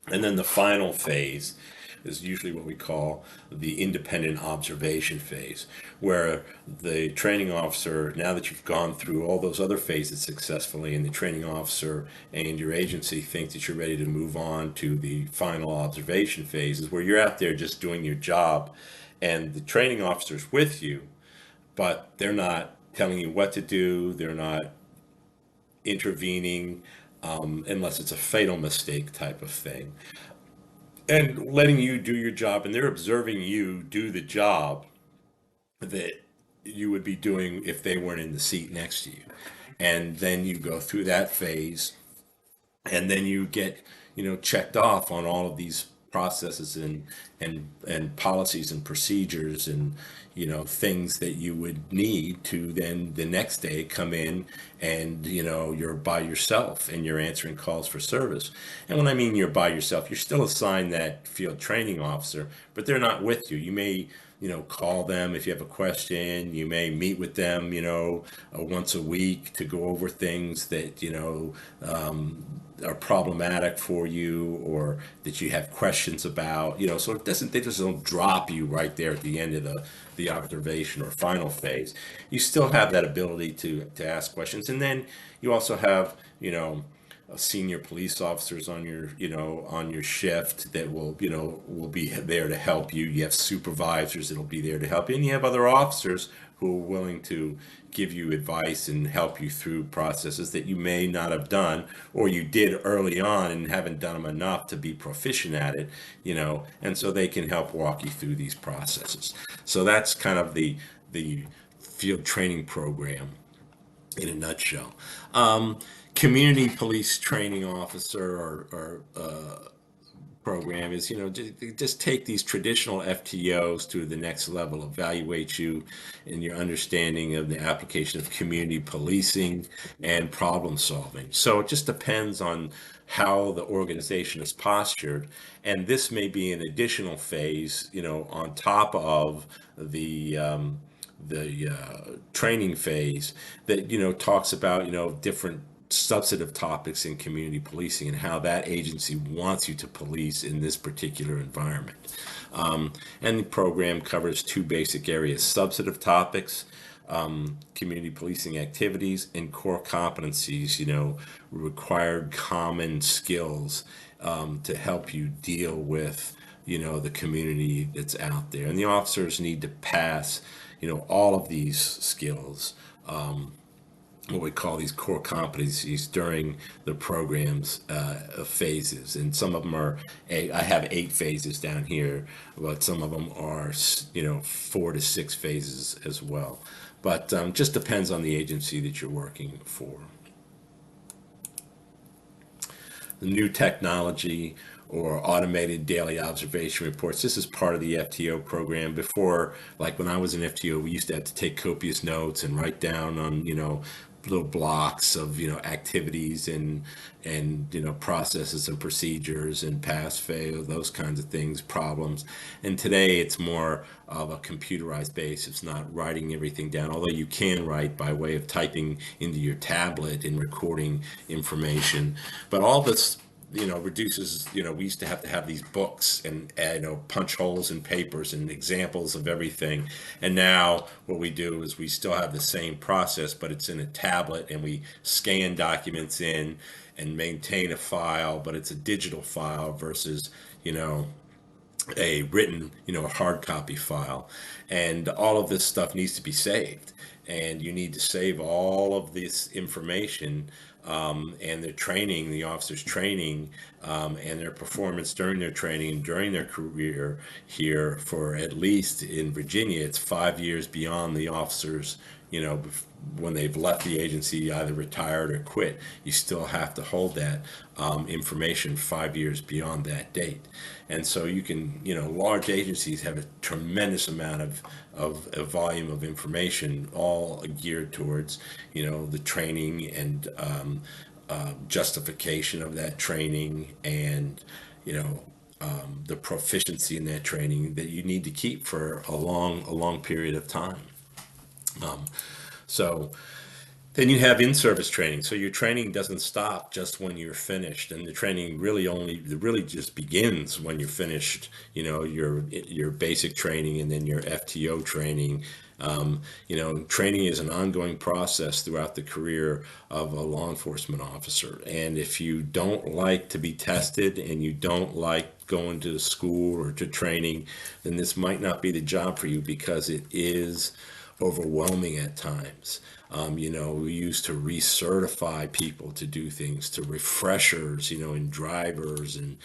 Speaker 1: And then the final phase is usually what we call the independent observation phase, where the training officer, now that you've gone through all those other phases successfully, and the training officer and your agency think that you're ready to move on to the final observation phase, is where you're out there just doing your job, and the training officer's with you, but they're not telling you what to do. They're not intervening, unless it's a fatal mistake type of thing, and letting you do your job. And they're observing you do the job that you would be doing if they weren't in the seat next to you. And then you go through that phase, and then you get checked off on all of these processes and policies and procedures, and things that you would need to then the next day come in, and you're by yourself and you're answering calls for service. And when I mean you're by yourself, you're still assigned that field training officer, but they're not with you. You may call them if you have a question. You may meet with them, once a week to go over things that, are problematic for you, or that you have questions about, so they just don't drop you right there at the end of the observation or final phase. You still have that ability to ask questions. And then you also have, senior police officers on your shift that will be there to help you. You have supervisors that'll be there to help you, and you have other officers who are willing to give you advice and help you through processes that you may not have done, or you did early on and haven't done them enough to be proficient at it, and so they can help walk you through these processes. So that's kind of the field training program in a nutshell. Community police training officer or program is, just take these traditional FTOs to the next level, evaluate you in your understanding of the application of community policing and problem solving. So it just depends on how the organization is postured, and this may be an additional phase, on top of the training phase that talks about different substantive topics in community policing and how that agency wants you to police in this particular environment. And the program covers two basic areas: substantive topics, community policing activities, and core competencies, required common skills to help you deal with the community that's out there. And the officers need to pass all of these skills, what we call these core competencies, during the program's phases. And some of them are I have 8 phases down here, but some of them are 4 to 6 phases as well. But just depends on the agency that you're working for. The new technology or automated daily observation reports. This is part of the FTO program. Before, like when I was in FTO, we used to have to take copious notes and write down on, little blocks of, activities and processes and procedures and pass, fail, those kinds of things, problems. And today it's more of a computerized base. It's not writing everything down, although you can write by way of typing into your tablet and recording information. But all this reduces, we used to have these books and, punch holes in papers and examples of everything. And now what we do is we still have the same process, but it's in a tablet, and we scan documents in and maintain a file, but it's a digital file versus, a written, hard copy file. And all of this stuff needs to be saved. And you need to save all of this information, and their training, the officers' training, and their performance during their training and during their career here, for at least in Virginia, it's 5 years beyond the officers, when they've left the agency, either retired or quit, you still have to hold that information 5 years beyond that date. And so you can, large agencies have a tremendous amount of a volume of information, all geared towards, the training and justification of that training, and you know the proficiency in that training that you need to keep for a long period of time. So then you have in-service training. So your training doesn't stop just when you're finished, and the training really just begins when you're finished. Your basic training, and then your FTO training. Training is an ongoing process throughout the career of a law enforcement officer. And if you don't like to be tested, and you don't like going to school or to training, then this might not be the job for you, because it is overwhelming at times. We used to recertify people to do things, to refreshers, in drivers and,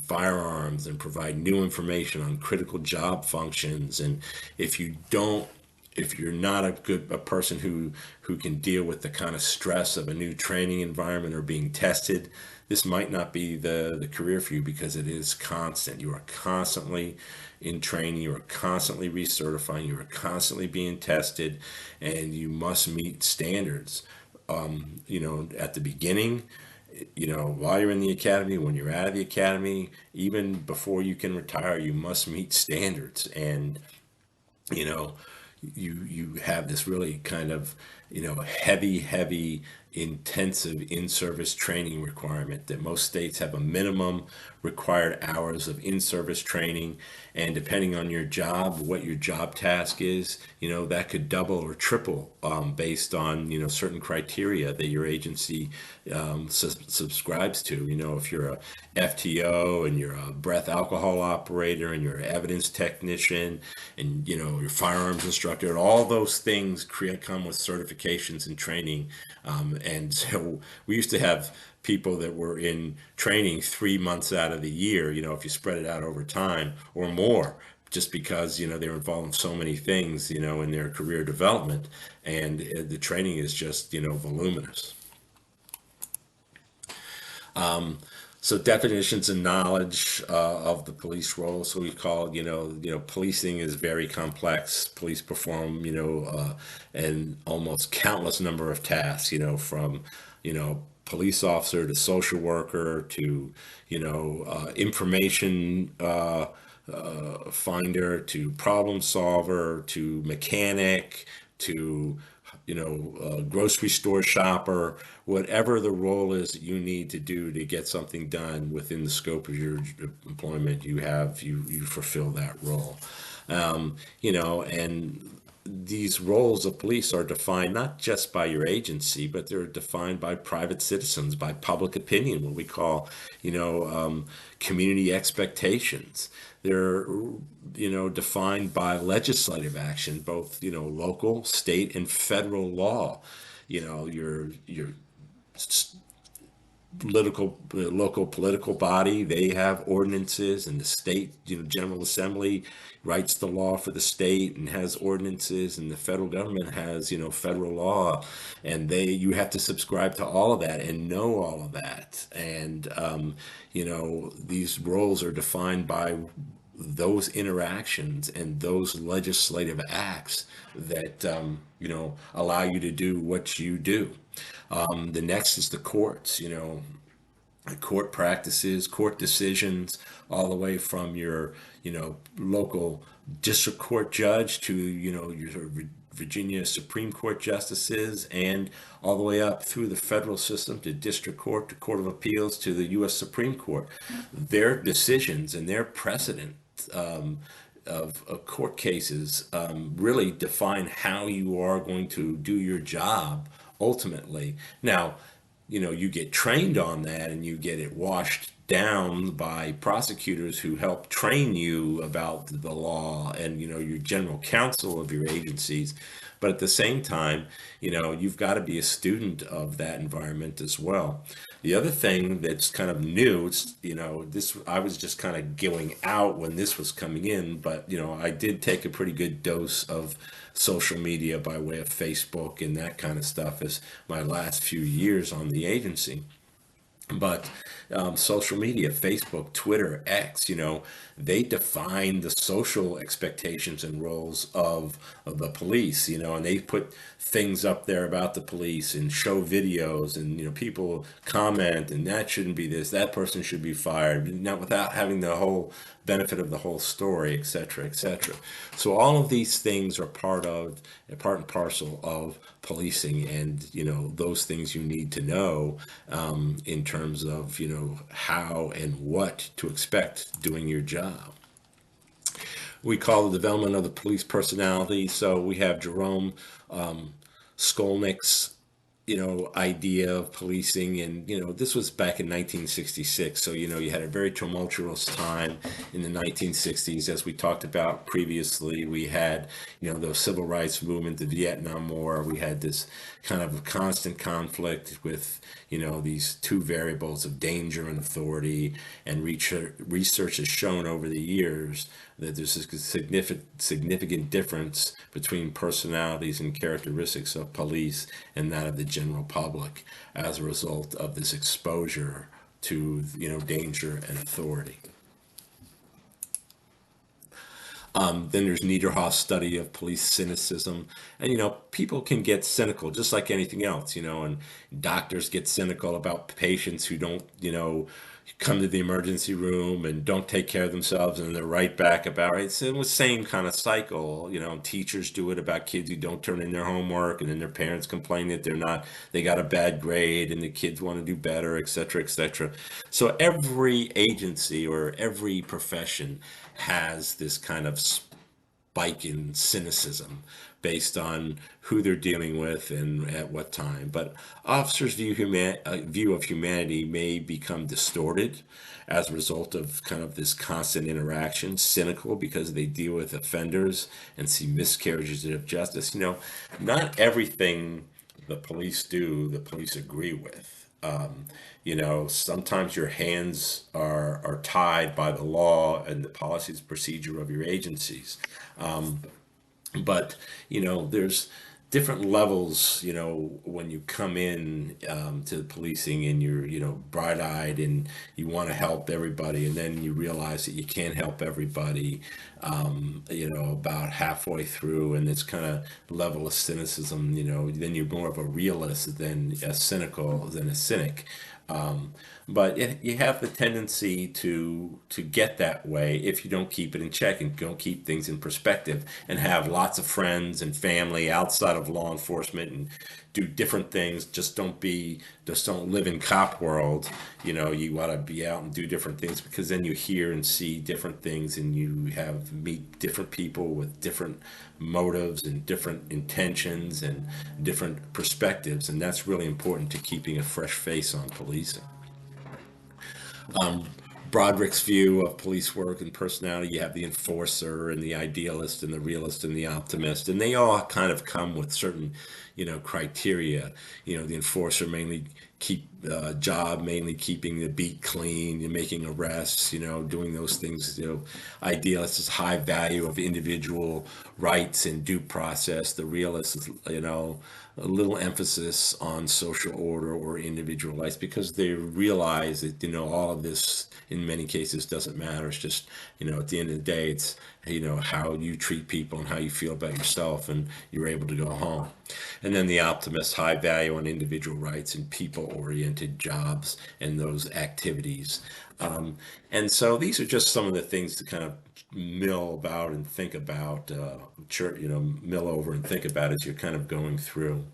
Speaker 1: firearms, and provide new information on critical job functions. And if you don't, if you're not a person who can deal with the kind of stress of a new training environment or being tested, this might not be the career for you, because it is constant. You are constantly in training, you are constantly recertifying, you are constantly being tested, and you must meet standards. At the beginning, while you're in the academy, when you're out of the academy, even before you can retire, you must meet standards. And you know you have this really kind of heavy intensive in-service training requirement, that most states have a minimum required hours of in-service training. And depending on your job, what your job task is, that could double or triple, based on certain criteria that your agency subscribes to. If you're a FTO, and you're a breath alcohol operator, and you're an evidence technician, and your firearms instructor, and all those things come with certifications and training. And so we used to have people that were in training 3 months out of the year, if you spread it out over time, or more, just because they were involved in so many things in their career development. And the training is just voluminous. So definitions and knowledge of the police role. So we call, policing is very complex. Police perform, an almost countless number of tasks, from, police officer to social worker to, information finder to problem solver to mechanic to grocery store shopper. Whatever the role is that you need to do to get something done within the scope of your employment, you fulfill that role. And these roles of police are defined not just by your agency, but they're defined by private citizens, by public opinion, what we call, community expectations. They're, defined by legislative action, both, local, state, and federal law. Your local political body, they have ordinances, and the state General Assembly writes the law for the state and has ordinances, and the federal government has federal law, and you have to subscribe to all of that and know all of that. And these roles are defined by those interactions and those legislative acts that allow you to do what you do. The next is the courts. Court practices, court decisions, all the way from your local district court judge to your Virginia Supreme Court justices, and all the way up through the federal system to district court, to Court of Appeals, to the U.S. Supreme Court. Their decisions and their precedent of court cases really define how you are going to do your job ultimately. Now, you get trained on that, and you get it washed down by prosecutors who help train you about the law, and your general counsel of your agencies. But at the same time, you've got to be a student of that environment as well. The other thing that's kind of new, it's, this, I was just kind of going out when this was coming in, but, I did take a pretty good dose of social media by way of Facebook and that kind of stuff as my last few years on the agency. But social media, Facebook, Twitter, X, they define the social expectations and roles of the police, and they put things up there about the police and show videos, and, people comment, and that shouldn't be this, that person should be fired, not without having the whole benefit of the whole story, et cetera, et cetera. So all of these things are part and parcel of policing, and those things you need to know in terms of how and what to expect doing your job. We call the development of the police personality. So we have Jerome Skolnick's idea of policing, and this was back in 1966. So you had a very tumultuous time in the 1960s, as we talked about previously. We had the civil rights movement, the Vietnam War. We had this kind of constant conflict with these two variables of danger and authority. And research has shown over the years that there's a significant difference between personalities and characteristics of police and that of the general public as a result of this exposure to danger and authority. Then there's Niederhoff's study of police cynicism. And, people can get cynical just like anything else, and doctors get cynical about patients who don't, come to the emergency room and don't take care of themselves, and they're right back about it. It's the same kind of cycle. Teachers do it about kids who don't turn in their homework, and then their parents complain that they got a bad grade, and the kids want to do better, et cetera, et cetera. So every agency or every profession has this kind of spike in cynicism based on who they're dealing with and at what time. But officers' view of humanity may become distorted as a result of kind of this constant interaction, cynical because they deal with offenders and see miscarriages of justice. Not everything the police do, the police agree with. Sometimes your hands are tied by the law and the policies, procedure of your agencies. But there's different levels, when you come in to the policing, and you're bright-eyed and you want to help everybody, and then you realize that you can't help everybody about halfway through, and it's kind of level of cynicism. Then you're more of a realist than a cynic. But you have the tendency to get that way if you don't keep it in check and don't keep things in perspective, and have lots of friends and family outside of law enforcement, and do different things. Just don't live in cop world. You want to be out and do different things, because then you hear and see different things, and you meet different people with different motives and different intentions and different perspectives, and that's really important to keeping a fresh face on policing. Broderick's view of police work and personality, you have the enforcer and the idealist and the realist and the optimist, and they all kind of come with certain, criteria. The enforcer mainly mainly keeping the beat clean and making arrests, doing those things. Idealist is high value of individual rights and due process. The realist is, a little emphasis on social order or individual rights, because they realize that all of this in many cases doesn't matter. It's just at the end of the day, it's how you treat people and how you feel about yourself, and you're able to go home. And then the optimist, high value on individual rights and people oriented jobs and those activities. And so these are just some of the things to kind of mill about and think about, mill over and think about as you're kind of going through.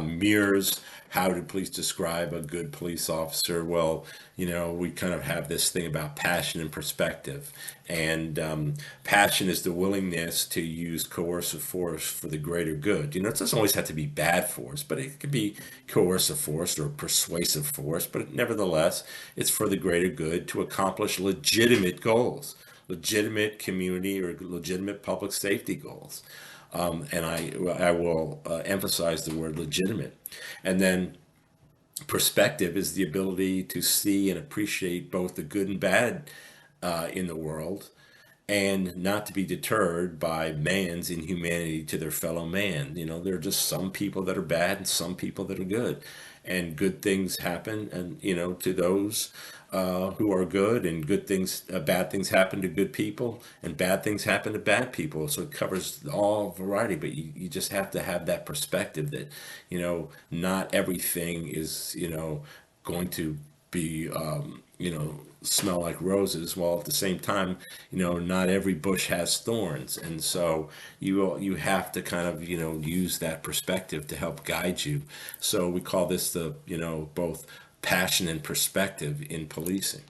Speaker 1: Mirrors, how do police describe a good police officer? Well, we kind of have this thing about passion and perspective. And passion is the willingness to use coercive force for the greater good. It doesn't always have to be bad force, but it could be coercive force or persuasive force. But nevertheless, it's for the greater good to accomplish legitimate goals, legitimate community or legitimate public safety goals. And I will emphasize the word legitimate. And then Perspective is the ability to see and appreciate both the good and bad in the world, and not to be deterred by man's inhumanity to their fellow man. There are just some people that are bad and some people that are good, and good things happen, and to those who are good, and bad things happen to good people, and bad things happen to bad people. So it covers all variety, but you just have to have that perspective that not everything is going to be smell like roses, while at the same time not every bush has thorns. And so you have to kind of use that perspective to help guide you. So we call this the both passion and perspective in policing.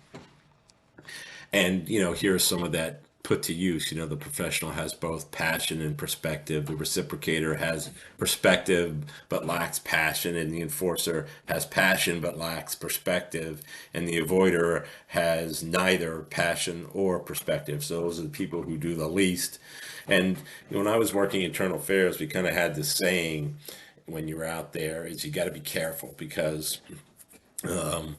Speaker 1: And here's some of that put to use. The professional has both passion and perspective. The reciprocator has perspective but lacks passion, and the enforcer has passion but lacks perspective, and the avoider has neither passion or perspective. So those are the people who do the least. And when I was working internal affairs, we kind of had this saying when you're out there is you got to be careful, because the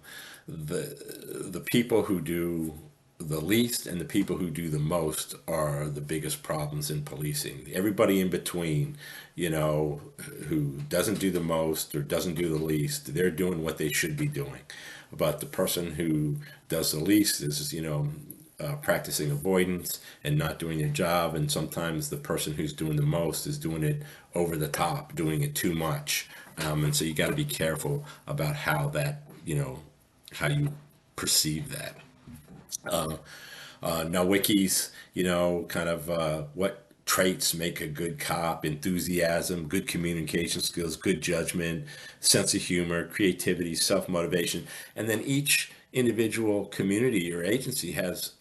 Speaker 1: people who do the least and the people who do the most are the biggest problems in policing. Everybody in between, who doesn't do the most or doesn't do the least, they're doing what they should be doing. But the person who does the least is, practicing avoidance and not doing their job. And sometimes the person who's doing the most is doing it over the top, doing it too much. And so you got to be careful about how that, how you perceive that. Now, wikis, kind of what traits make a good cop: enthusiasm, good communication skills, good judgment, sense of humor, creativity, self-motivation. And then each individual community or agency has,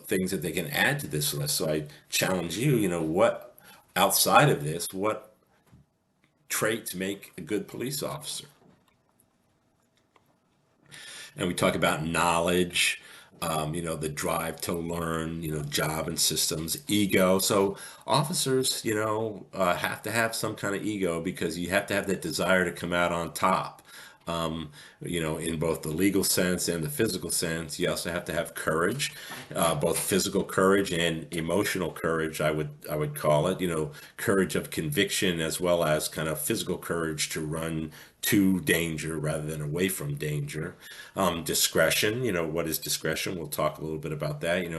Speaker 1: things that they can add to this list. So I challenge you, what outside of this, what traits make a good police officer? And we talk about knowledge, the drive to learn, job and systems, ego. So officers, have to have some kind of ego, because you have to have that desire to come out on top. In both the legal sense and the physical sense. You also have to have courage, both physical courage and emotional courage. I would call it, courage of conviction, as well as kind of physical courage to run to danger rather than away from danger. Discretion, what is discretion? We'll talk a little bit about that.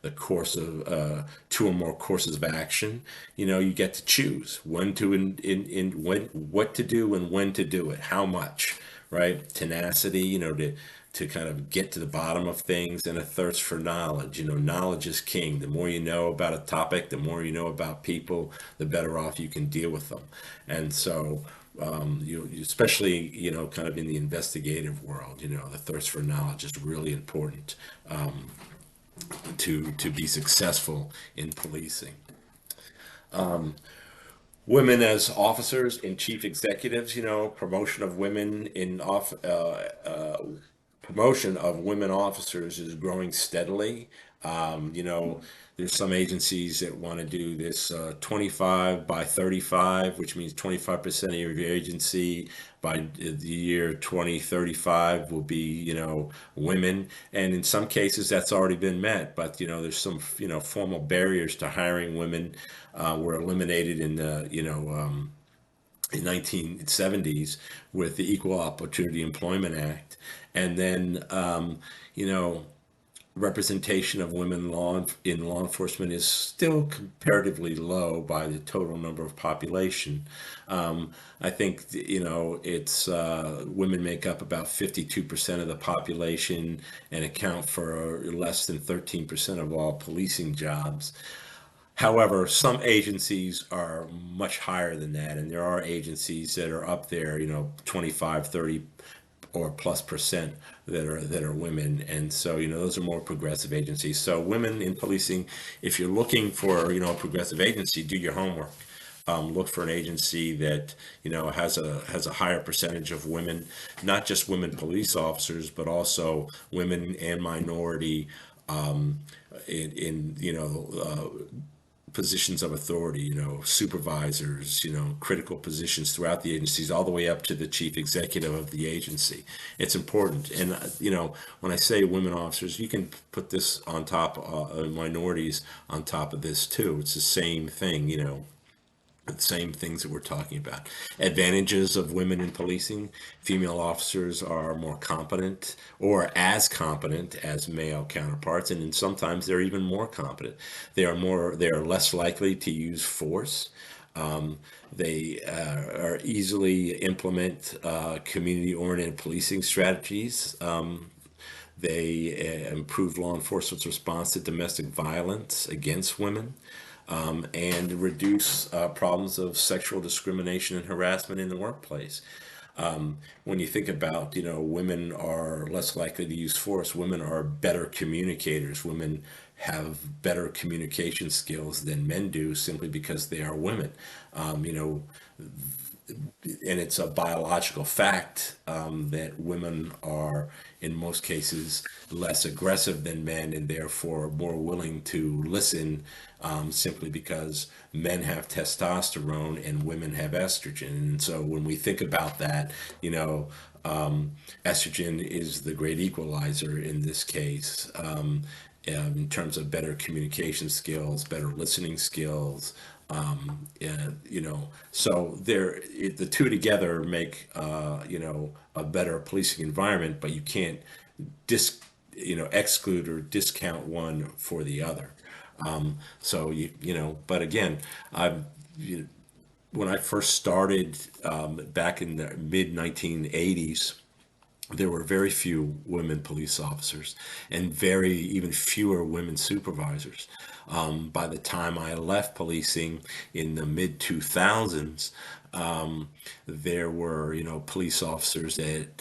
Speaker 1: The course of two or more courses of action. You get to choose when to when what to do and when to do it, how much, right? Tenacity, to kind of get to the bottom of things, and a thirst for knowledge. Knowledge is king. The more you know about a topic, the more you know about people, the better off you can deal with them. And so, especially, kind of in the investigative world, the thirst for knowledge is really important to be successful in policing. Women as officers and chief executives, promotion of women in promotion of women officers is growing steadily. There's some agencies that want to do this 25 by 35, which means 25% of your agency by the year 2035 will be, women. And in some cases, that's already been met. But, there's some, formal barriers to hiring women were eliminated in the, in 1970s with the Equal Opportunity Employment Act. And then, you know, representation of women in law enforcement is still comparatively low by the total number of population. I think it's women make up about 52% of the population and account for less than 13% of all policing jobs. However, some agencies are much higher than that, and there are agencies that are up there, 25, 30 or plus percent that are women. And so, those are more progressive agencies. So women in policing, if you're looking for, a progressive agency, do your homework. Look for an agency that has a higher percentage of women, not just women police officers, but also women and minority in positions of authority, supervisors, critical positions throughout the agencies, all the way up to the chief executive of the agency. It's important. And, when I say women officers, you can put this on top, minorities on top of this too. It's the same thing, the same things that we're talking about. Advantages of women in policing: female officers are more competent or as competent as male counterparts, and then sometimes they're even more competent. They are less likely to use force. They are easily implement community-oriented policing strategies. They improve law enforcement's response to domestic violence against women, and reduce problems of sexual discrimination and harassment in the workplace. When you think about, women are less likely to use force, women are better communicators, women have better communication skills than men do simply because they are women. And it's a biological fact, that women are, in most cases, less aggressive than men and therefore more willing to listen, simply because men have testosterone and women have estrogen. And so when we think about that, estrogen is the great equalizer in this case. In terms of better communication skills, better listening skills, so the two together make, a better policing environment, but you can't dis, exclude or discount one for the other. But again, I, when I first started, back in the mid 1980s, there were very few women police officers and very even fewer women supervisors. By the time I left policing in the mid 2000s, there were, police officers at,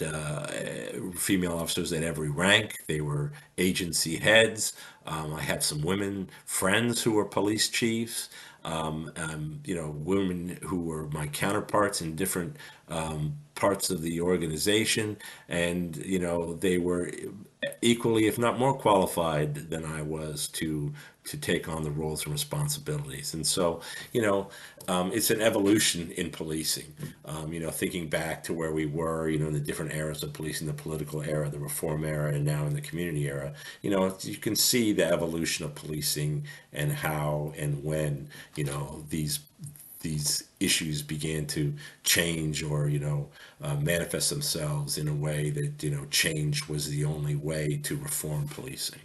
Speaker 1: female officers at every rank. They were agency heads. I had some women friends who were police chiefs. Women who were my counterparts in different, parts of the organization, and they were equally, if not more qualified than I was to take on the roles and responsibilities. And so, it's an evolution in policing. Thinking back to where we were, in the different eras of policing, the political era, the reform era, and now in the community era, you can see the evolution of policing and how and when, these issues began to change or manifest themselves in a way that change was the only way to reform policing.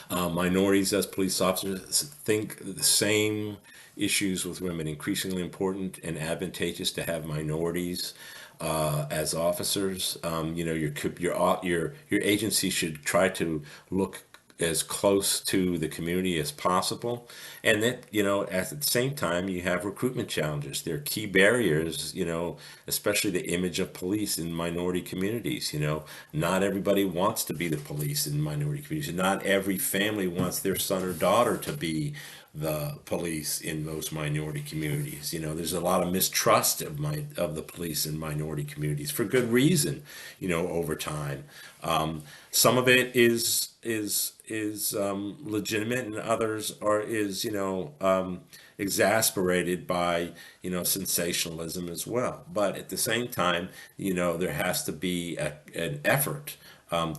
Speaker 1: Minorities as police officers think the same issues with women. Increasingly important and advantageous to have minorities as officers. Your agency should try to look as close to the community as possible. And that, at the same time, you have recruitment challenges. There are key barriers, especially the image of police in minority communities. Not everybody wants to be the police in minority communities. Not every family wants their son or daughter to be the police in most minority communities. There's a lot of mistrust of the police in minority communities for good reason, over time. Some of it is legitimate, and others is exasperated by sensationalism as well. But at the same time, there has to be an effort,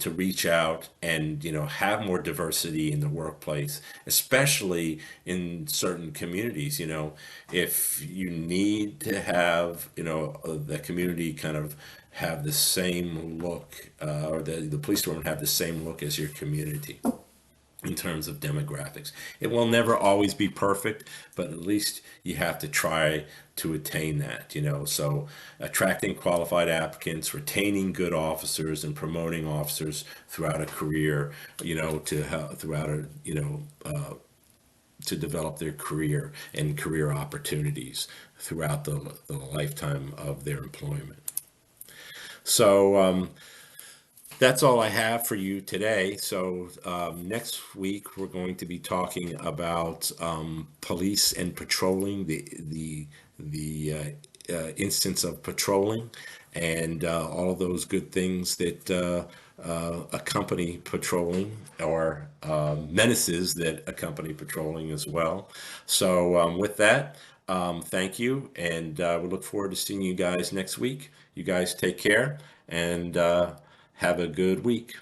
Speaker 1: to reach out and have more diversity in the workplace, especially in certain communities. If you need to have the community kind of have the same look, or the police department have the same look as your community in terms of demographics. It will never always be perfect, but at least you have to try to attain that, So attracting qualified applicants, retaining good officers, and promoting officers throughout a career, to help throughout to develop their career and career opportunities throughout the lifetime of their employment. So, that's all I have for you today. So next week we're going to be talking about, police and patrolling, the instance of patrolling, and all of those good things that accompany patrolling, or menaces that accompany patrolling as well. So with that, thank you, and we look forward to seeing you guys next week. You guys take care, and have a good week.